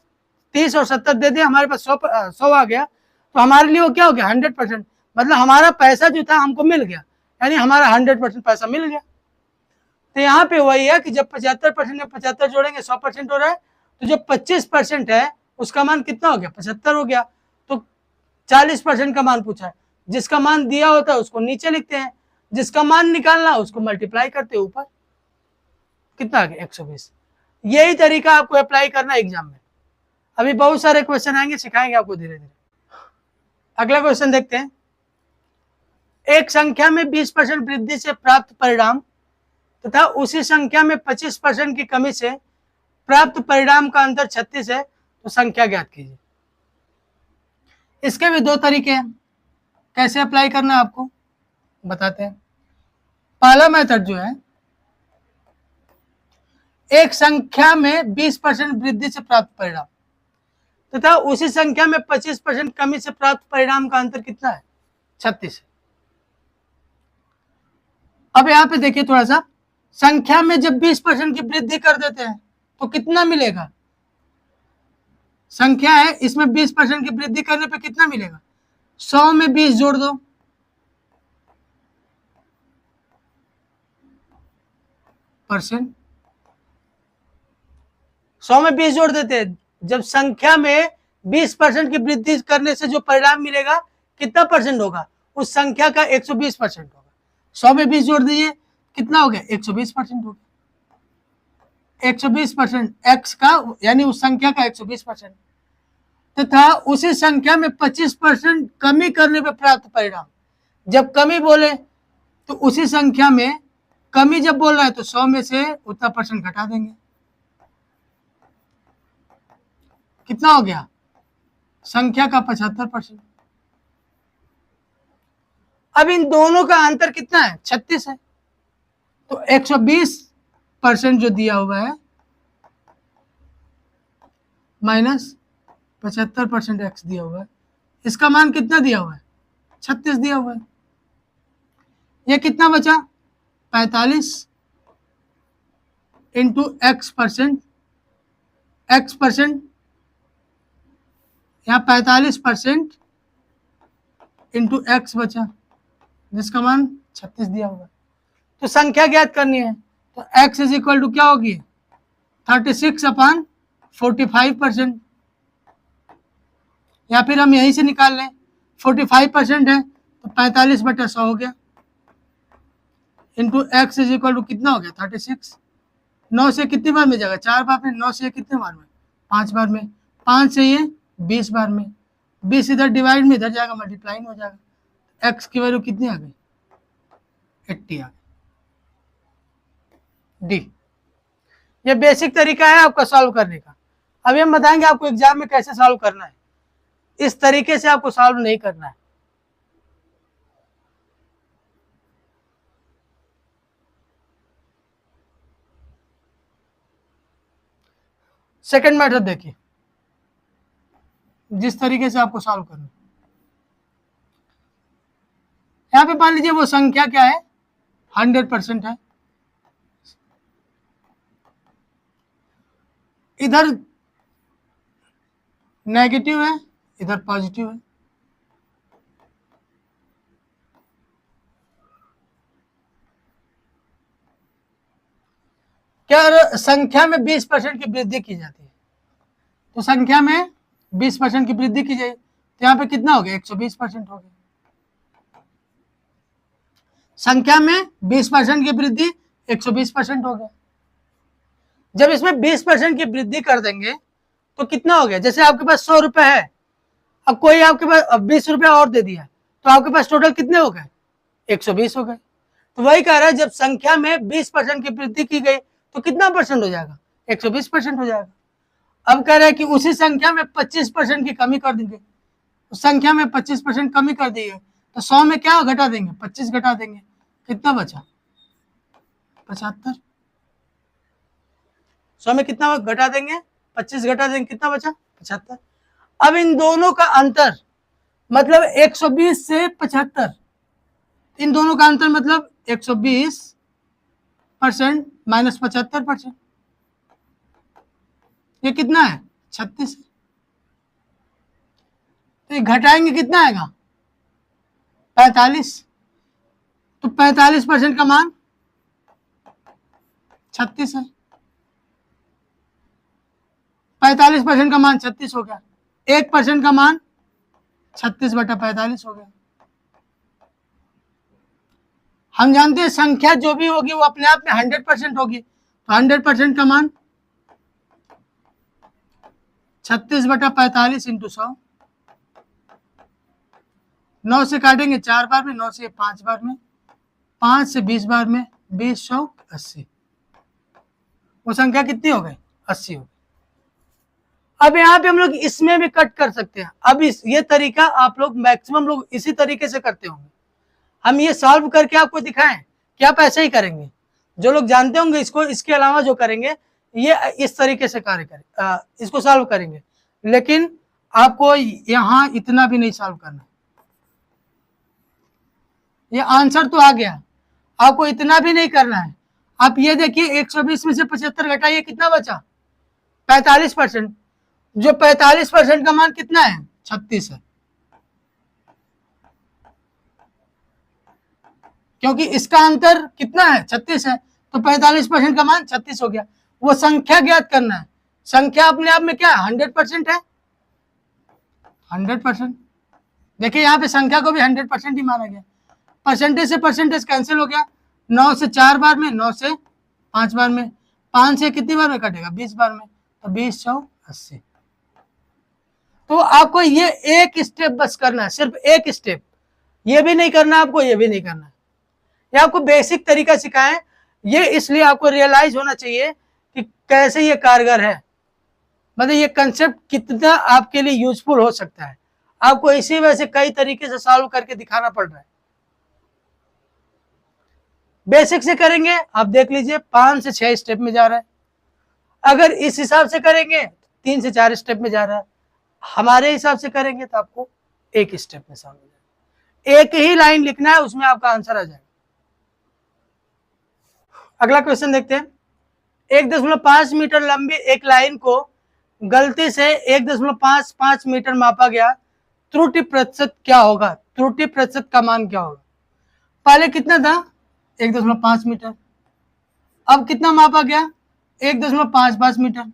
30 और 70 दे दिए, हमारे पास 100 आ गया, तो हमारे लिए वो क्या हो गया? 100%। मतलब हमारा पैसा जो था हमको मिल गया, यानी हमारा 100% पैसा मिल गया। तो यहाँ पे वही है कि जब 75% में 75 जोड़ेंगे 100% हो रहा है, तो जो 25% है उसका मान कितना हो गया? 75 हो गया। तो 40% का मान पूछा है। जिसका मान दिया होता है उसको नीचे लिखते हैं, जिसका मान निकालना है उसको मल्टीप्लाई करते हैं ऊपर। कितना आ गया? 120। यही तरीका आपको अप्लाई करना है एग्जाम में। अभी बहुत सारे क्वेश्चन आएंगे, सिखाएंगे आपको धीरे धीरे। अगला क्वेश्चन देखते हैं। एक संख्या में 20% वृद्धि से प्राप्त परिणाम तथा उसी संख्या में 25% की कमी से प्राप्त परिणाम का अंतर 36 है, तो संख्या ज्ञात कीजिए। इसके भी दो तरीके हैं, कैसे अप्लाई करना है आपको बताते हैं। पहला मेथड जो है, एक संख्या में 20% वृद्धि से प्राप्त परिणाम तथा उसी संख्या में 25% कमी से प्राप्त परिणाम का अंतर कितना है? 36 है। अब यहां पे देखिए थोड़ा सा, संख्या में जब 20% की वृद्धि कर देते हैं तो कितना मिलेगा? संख्या है, इसमें 20% की वृद्धि करने पे कितना मिलेगा? 100 में 20 जोड़ दो, परसेंट। 100 में 20 जोड़ देते हैं, जब संख्या में 20% की वृद्धि करने से जो परिणाम मिलेगा कितना परसेंट होगा? उस संख्या का 120% होगा। 100 में 20 जोड़ दीजिए, कितना हो गया? 120% हो गया। 120% x का, यानी उस संख्या का 120%, तथा उसी संख्या में 25% कमी करने पर प्राप्त परिणाम। जब कमी बोले तो उसी संख्या में कमी जब बोल रहा है तो 100 में से उतना परसेंट घटा देंगे। कितना हो गया? संख्या का 75%। अब इन दोनों का अंतर कितना है? 36 है। तो 120% जो दिया हुआ है माइनस 75% x दिया हुआ है, इसका मान कितना दिया हुआ है? 36 दिया हुआ है। ये कितना बचा? 45 into x percent, x percent, यहाँ 45% इंटू x बचा, जिसका मान 36 दिया हुआ है। तो संख्या ज्ञात करनी है, तो x इज इक्वल टू क्या होगी? 36/45%, या फिर हम यहीं से निकाल लें, 45% है तो 45/100 हो गया, into x is equal to कितना हो गया? 36। 9 से कितनी बार में जाएगा? 4 बार में। 9 से कितने बार में? 5 बार में। 5 से ये 20 बार में। 20 इधर डिवाइड में इधर जाएगा, मल्टीप्लाई हो जाएगा। x की वैल्यू कितनी आ गई? 80 आ गई। डी। ये बेसिक तरीका है आपका सॉल्व करने का। अभी हम बताएंगे आपको एग्जाम में कैसे सॉल्व करना है। इस तरीके से आपको सॉल्व नहीं करना है। सेकंड मेथड देखिए, जिस तरीके से आपको सॉल्व करना है। यहां पे मान लीजिए वो संख्या क्या है? 100% है। इधर नेगेटिव है, इधर पॉजिटिव है। क्या संख्या में 20% की वृद्धि की जाती है, तो संख्या में 20% की वृद्धि की जाए तो यहाँ पे कितना हो गया, 120% हो गया। संख्या में 20% की वृद्धि 120% हो गया। जब इसमें 20% की वृद्धि कर देंगे तो कितना हो गया, जैसे आपके पास 100 रुपए है, अब कोई आपके पास 20 रुपया और दे दिया तो आपके पास टोटल कितने हो गए, 120 हो गए। तो वही कह रहा है जब संख्या में 20% की वृद्धि की गई तो कितना परसेंट हो जाएगा, 120% हो जाएगा। अब कह रहा है कि उसी संख्या में 25% की कमी कर देंगे, तो संख्या में 25% कमी कर दी है तो 100 में क्या घटा देंगे, 25 घटा देंगे, कितना बचा, 75। 100 में कितना घटा देंगे, 25 घटा देंगे, कितना बचा, 75। अब इन दोनों का अंतर मतलब 120 से 75, इन दोनों का अंतर मतलब 120% माइनस 75%, ये कितना है, 36। तो ये घटाएंगे कितना आएगा, 45। तो 45% का मान 36 है, 45% का मान 36 हो गया, 1% का मान 36/45 हो गया। हम जानते हैं संख्या जो भी होगी वो अपने आप में 100% होगी, तो 100% का मान 36/45 इंटू 100, 9 से काटेंगे 4 बार में, 9 से 5 बार में, 5 से 20 बार में, 20 100 80, वो संख्या कितनी हो गई, 80 हो गई। अब यहाँ पे हम लोग इसमें भी कट कर सकते हैं। अब ये तरीका आप लोग मैक्सिमम लोग इसी तरीके से करते होंगे। हम ये सॉल्व करके आपको दिखाएं कि आप ऐसे ही करेंगे, जो लोग जानते होंगे इसको, इसके अलावा जो करेंगे ये इस तरीके से कार्य करें, इसको सॉल्व करेंगे, लेकिन आपको यहाँ इतना भी नहीं सॉल्व करना। ये आंसर तो आ गया, आपको इतना भी नहीं करना है। आप ये देखिए 120 में से 75 घटाइए, कितना बचा, 45%। जो 45% का मान कितना है, 36 है, क्योंकि इसका अंतर कितना है, 36 है, तो 45% का मान 36 हो गया। वो संख्या ज्ञात करना है, संख्या अपने आप में क्या है, 100% है, 100%। देखिए यहाँ पे संख्या को भी 100% ही माना गया। परसेंटेज से परसेंटेज कैंसिल हो गया, 9 से 4 बार में, 9 से 5 बार में, 5 से कितनी बार में कटेगा, 20 बार में, तो 20 100 80। तो आपको ये एक स्टेप बस करना है, सिर्फ एक स्टेप, ये भी नहीं करना आपको, ये भी नहीं करना है। ये आपको बेसिक तरीका सिखाएं, ये इसलिए आपको रियलाइज होना चाहिए कि कैसे ये कारगर है, मतलब ये कंसेप्ट कितना आपके लिए यूजफुल हो सकता है। आपको इसी वजह से कई तरीके से सॉल्व करके दिखाना पड़ रहा है। बेसिक से करेंगे, आप देख लीजिए 5 से 6 स्टेप में जा रहा है। अगर इस हिसाब से करेंगे 3 से 4 स्टेप में जा रहा है। हमारे हिसाब से करेंगे तो आपको एक स्टेप में सॉल्व हो जाएगा। एक ही लाइन लिखना है, उसमें आपका आंसर आ जाएगा। अगला क्वेश्चन देखते हैं। 1.5 मीटर लंबी एक लाइन को गलती से 1.55 मीटर मापा गया, त्रुटि प्रतिशत क्या होगा, त्रुटि प्रतिशत का मान क्या होगा। पहले कितना था, 1.5 मीटर, अब कितना मापा गया, 1.55 मीटर,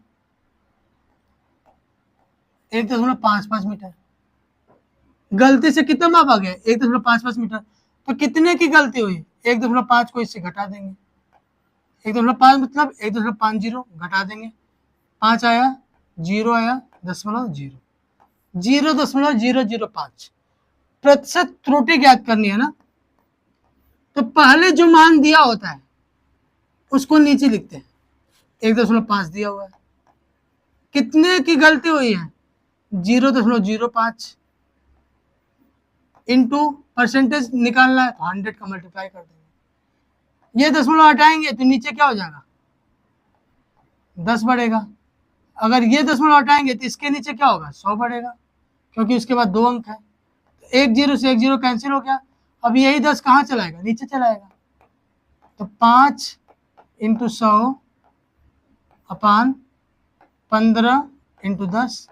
1.55 मीटर। गलती से कितना मापा गया, 1.55 मीटर, तो कितने की गलती हुई, 1.5 को इससे घटा देंगे, 1.5 मतलब 1.50 घटा देंगे, 5 आया, 0 आया, 0.005 प्रतिशत त्रुटि ज्ञात करनी है ना। तो पहले जो मान दिया होता है उसको नीचे लिखते हैं, 1.5 दिया हुआ है, कितने की गलती हुई है, 0.05 इंटू परसेंटेज निकालना है तो 100 का मल्टीप्लाई कर देंगे। ये दशमलव हटाएंगे तो नीचे क्या हो जाएगा, 10 बढ़ेगा। अगर ये दशमलव हटाएंगे तो इसके नीचे क्या होगा, 100 बढ़ेगा, क्योंकि उसके बाद 2 अंक है। तो 1 0 से 1 0 कैंसिल हो गया। अब यही 10 कहाँ चलाएगा, नीचे चलाएगा। तो 5 इंटू 100 अपान 15 इंटू 10,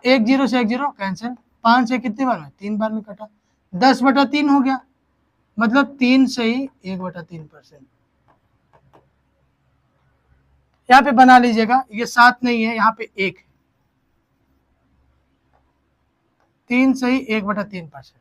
1 0 से 1 0 कैंसिल, 5 से कितनी बार में, 3 बार में कटा, 10/3 हो गया, मतलब 3 से ही 1/3%। यहाँ पे बना लीजिएगा, ये 7 नहीं है, यहाँ पे 1 है, 3 सही 1/3%।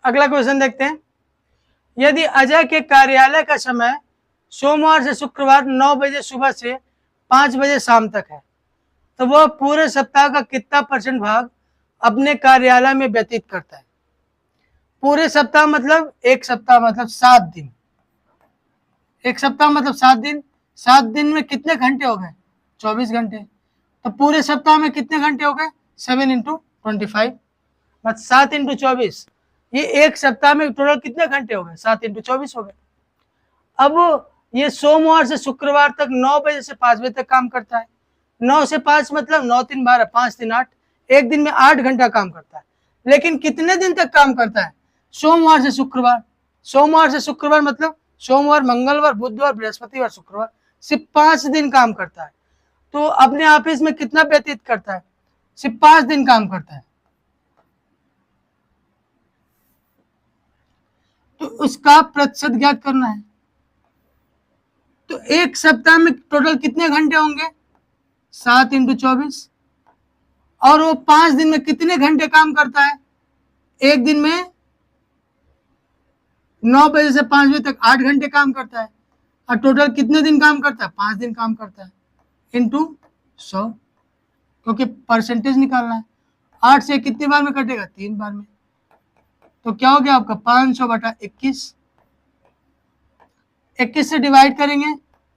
अगला क्वेश्चन देखते हैं। यदि अजय के कार्यालय का समय सोमवार से शुक्रवार 9 बजे सुबह से 5 बजे शाम तक है, तो वह पूरे सप्ताह का कितना % भाग अपने कार्यालय में व्यतीत करता है? पूरे सप्ताह मतलब एक सप्ताह मतलब 7 दिन, एक सप्ताह मतलब 7 दिन, 7 दिन में कितने घंटे हो गए? 24 घंटे। तो पूरे सप्ताह में कितने घंटे हो गए? 7 × 25 मतलब 7 × 24। ये एक सप्ताह में टोटल कितने घंटे हो गए? 7 × 24 हो गए। अब ये सोमवार से शुक्रवार तक 9 बजे से 5 बजे तक काम करता है। 9 से 5 मतलब 9 3 12, 5 3 8, एक दिन में 8 घंटा काम करता है। लेकिन कितने दिन तक काम करता है? सोमवार से शुक्रवार। सोमवार से शुक्रवार मतलब सोमवार, मंगलवार, बुधवार, बृहस्पतिवार, शुक्रवार, सिर्फ 5 दिन काम करता है। तो अपने ऑफिस में कितना व्यतीत करता है? सिर्फ 5 दिन काम करता है। तो उसका प्रतिशत ज्ञात करना है। तो एक सप्ताह में टोटल कितने घंटे होंगे? 7 × 24। और वो 5 दिन में कितने घंटे काम करता है? एक दिन में 9 बजे से 5 बजे तक 8 घंटे काम करता है। और टोटल कितने दिन काम करता है? 5 दिन काम करता है, इंटू 100, क्योंकि परसेंटेज निकालना है। 8 से कितनी बार में कटेगा? 3 बार में। तो क्या हो गया आपका? 500/21। 21 से डिवाइड करेंगे,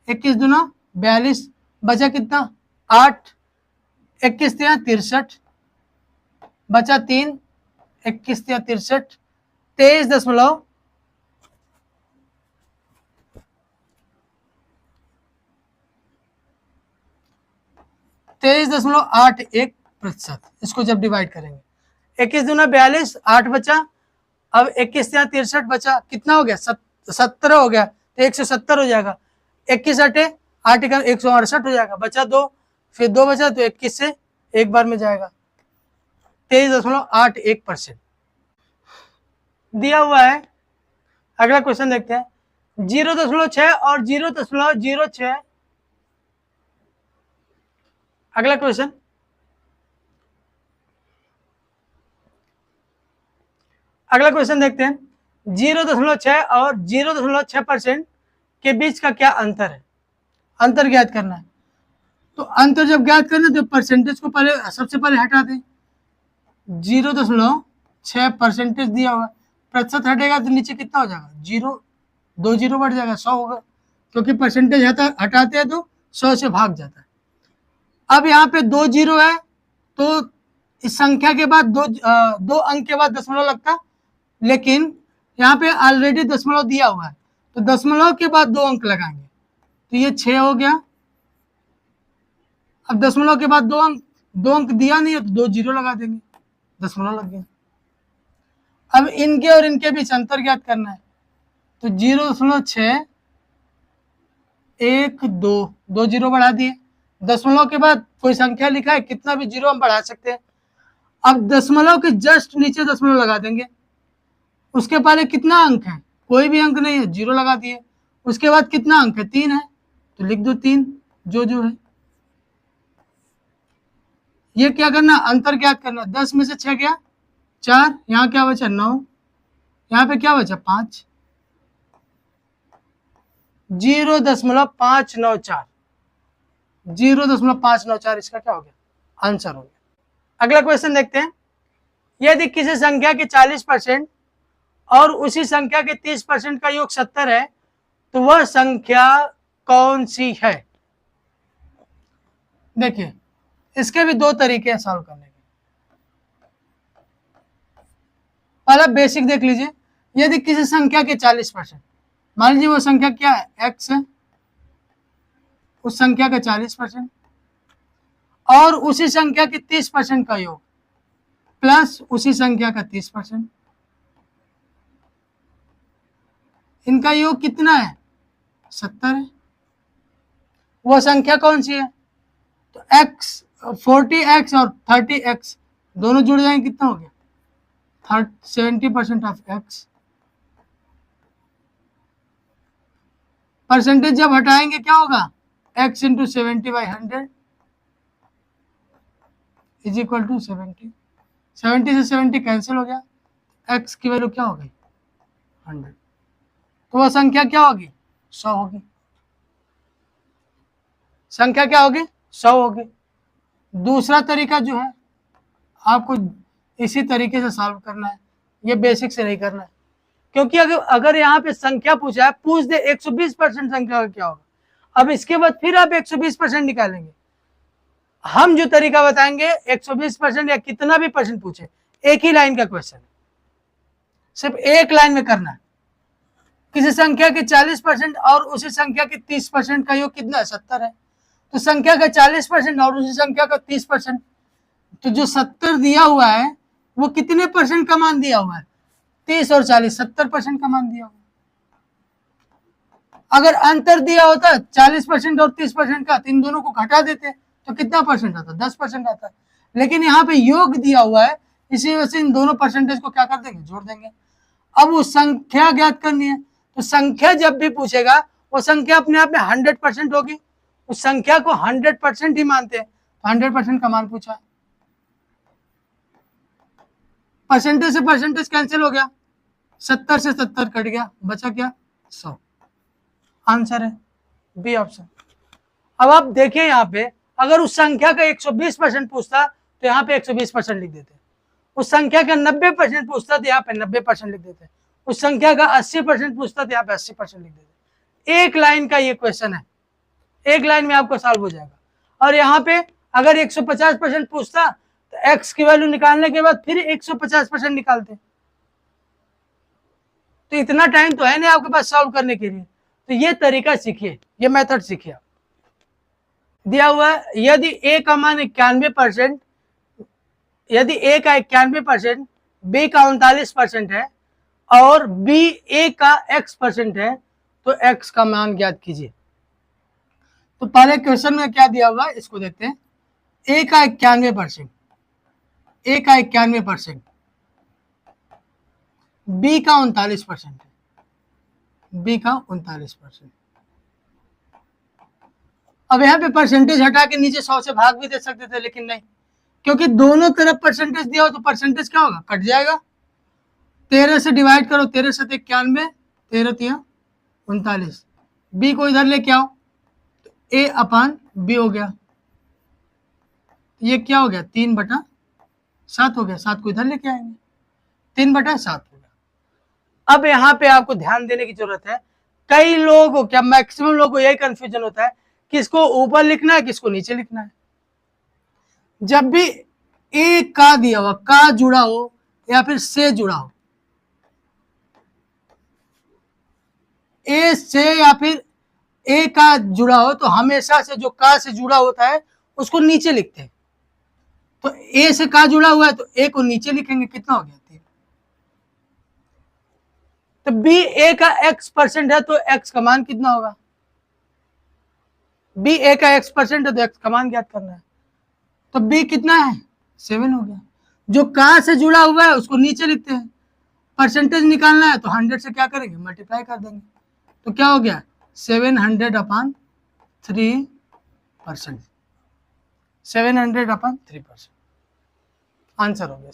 21 दूना 42, बचा कितना? 8, 21 × 63, बचा 3, 21 × 63, 23.81%। इसको जब डिवाइड करेंगे, 21 दूना 42, 8 बचा, अब 21 × 63 बचा, कितना हो गया? 17 हो गया, तो 170 हो जाएगा। 21 8 का 168 हो जाएगा, बचा 2, फिर 2 बचा, तो 21 से एक बार में जाएगा। 23.81% दिया हुआ है। अगला क्वेश्चन देखते हैं। 0.6 और 0.06। अगला क्वेश्चन, अगला क्वेश्चन देखते हैं। 0.6 और 0.6% के बीच का क्या अंतर है? अंतर ज्ञात करना है। तो अंतर जब ज्ञात करना तो परसेंटेज को पहले सबसे पहले हटा दें। 0.6 परसेंटेज दिया हुआ, प्रतिशत हटेगा तो नीचे कितना हो जाएगा? 0, 2 0 बढ़ जाएगा, 100 होगा, क्योंकि परसेंटेज हटाते हैं तो 100 से भाग जाता है। अब यहाँ पे 2 0 है, तो इस संख्या के बाद दो अंक के बाद दशमलव लगता, लेकिन यहाँ पे ऑलरेडी दशमलव दिया हुआ है, तो दशमलव के बाद 2 अंक लगाएंगे, तो ये 6 हो गया। अब दशमलव के बाद 2 अंक दिया नहीं है, तो 2 0 लगा देंगे, दशमलव लग गया। अब इनके और इनके बीच अंतर ज्ञात करना है, तो 0.6 1 2, 2 0 बढ़ा दिए। दशमलव के बाद कोई संख्या लिखा है, कितना भी 0 हम बढ़ा सकते हैं। अब दशमलव के जस्ट नीचे दशमलव लगा देंगे। उसके पहले कितना अंक है? कोई भी अंक नहीं है, 0 लगा दिए। उसके बाद कितना अंक है? 3 है, तो लिख दो 3, जो है। ये क्या करना? अंतर ज्ञात करना। 10 में से 6 गया 4, यहाँ क्या बचा? 9, यहाँ पे क्या बचा? 5। 0.594, 0.594 इसका क्या हो गया? आंसर हो गया। अगला क्वेश्चन देखते हैं। यदि किसी संख्या के 40% और उसी संख्या के 30% का योग 70 है, तो वह संख्या कौन सी है? देखिए इसके भी दो तरीके हैं सॉल्व करने के। पहला बेसिक देख लीजिए, यदि किसी संख्या के 40%, मान लीजिए वो संख्या क्या है, x है, उस संख्या का 40% और उसी संख्या के 30% का योग प्लस उसी संख्या का 30%, इनका योग कितना है, 70 है। वो संख्या कौन सी है, तो x 40x और 30x दोनों जुड़ जाएंगे, कितना हो गया 70% ऑफ x। परसेंटेज जब हटाएंगे क्या होगा, x into 70/100 is equal to 70। 70 से 70 कैंसिल हो गया, x की वैल्यू क्या हो गई 100, तो वह संख्या क्या होगी 100 होगी। संख्या क्या होगी 100 होगी। दूसरा तरीका जो है आपको इसी तरीके से सॉल्व करना है, ये बेसिक से नहीं करना है, क्योंकि अगर यहाँ पे संख्या पूछा है, पूछ दे 120% संख्या का क्या होगा, अब इसके बाद फिर आप 120% निकालेंगे। हम जो तरीका बताएंगे 120% या कितना भी परसेंट पूछे, एक ही लाइन का क्वेश्चन, सिर्फ एक लाइन में करना है। किसी संख्या के 40% और उसी संख्या के 30% का योग कितना है 70 है, तो संख्या का 40% और उसी संख्या का 30%, तो जो 70 दिया हुआ है वो कितने परसेंट का मान दिया हुआ है, 30 और 40 70% का मान दिया हुआ। अगर अंतर दिया होता 40% और 30% का, तो इन दोनों को घटा देते तो कितना परसेंट आता, 10% आता। लेकिन यहाँ पे योग दिया हुआ है, इसी वजह से इन दोनों परसेंटेज को क्या कर देंगे, जोड़ देंगे। अब वो संख्या ज्ञात करनी है, तो संख्या जब भी पूछेगा वो संख्या अपने आप में 100% होगी, उस संख्या को 100% ही मानते हैं, तो 100% का मान पूछा। परसेंटेज से परसेंटेज कैंसिल हो गया, 70 से 70 कट गया, बचा क्या 100। आंसर है बी ऑप्शन। अब आप देखिए यहाँ पे अगर उस संख्या का 120% पूछता तो यहाँ पे 120% लिख देते, उस संख्या का 90% पूछता तो यहाँ पे 90% लिख देते, उस संख्या का 80% पूछता तो यहाँ पे 80% लिख देते। एक लाइन का ये क्वेश्चन है, एक लाइन में आपको सॉल्व हो जाएगा। और यहाँ पे अगर 150% पूछता तो x की वैल्यू निकालने के बाद फिर 150% निकालते, तो इतना टाइम तो है नहीं आपके पास सॉल्व करने के लिए। तो ये तरीका सीखिए, ये मेथड सीखिए। दिया हुआ है यदि a का मान 91%, यदि a का 91%, b का 39% है और b a का x% है, तो x का मान ज्ञात कीजिए। तो पहले क्वेश्चन में क्या दिया हुआ है इसको देखते हैं। a का 91%, a का 91%, b का 39% है, b का 39%। अब यहाँ पे परसेंटेज हटा के नीचे 100 से भाग भी दे सकते थे, लेकिन नहीं, क्योंकि दोनों तरफ परसेंटेज दिया हो तो परसेंटेज क्या होगा, कट जाएगा। 13 से डिवाइड करो, 13 से 91, 13 तिया 39, बी को इधर लेके आओ तो a अपान b हो गया, ये क्या हो गया 3/7 हो गया, 7 को इधर लेके आएंगे 3/7 हो गया। अब यहाँ पे आपको ध्यान देने की जरूरत है, कई लोगों को, क्या मैक्सिमम लोगों को यही कंफ्यूजन होता है किसको ऊपर लिखना है किसको नीचे लिखना है। जब भी ए का दिया हुआ, का जुड़ा हो या फिर से जुड़ा हो, ए से या फिर ए का जुड़ा हो, तो हमेशा से जो का से जुड़ा होता है उसको नीचे लिखते हैं। तो ए से का जुड़ा हुआ है तो ए को नीचे लिखेंगे, कितना हो गया 3। तो बी ए का x% है तो x का मान कितना होगा, बी ए का x% है तो x का मान ज्ञात करना है। तो b कितना है 7 हो गया। जो का से जुड़ा हुआ है उसको नीचे लिखते हैं, परसेंटेज निकालना है तो 100 से क्या करेंगे, मल्टीप्लाई कर देंगे, तो क्या हो गया 700/3%, 700/3%। आंसर हो गया।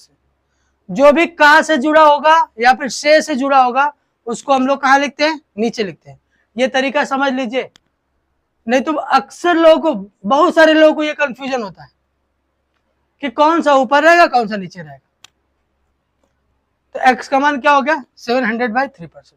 जो भी का से जुड़ा होगा या फिर से जुड़ा होगा उसको हम लोग कहाँ लिखते हैं, नीचे लिखते हैं। ये तरीका समझ लीजिए, नहीं तो अक्सर लोगों को, बहुत सारे लोगों को ये कंफ्यूजन होता है कि कौन सा ऊपर रहेगा कौन सा नीचे रहेगा। तो x का मान क्या हो गया 700/3%।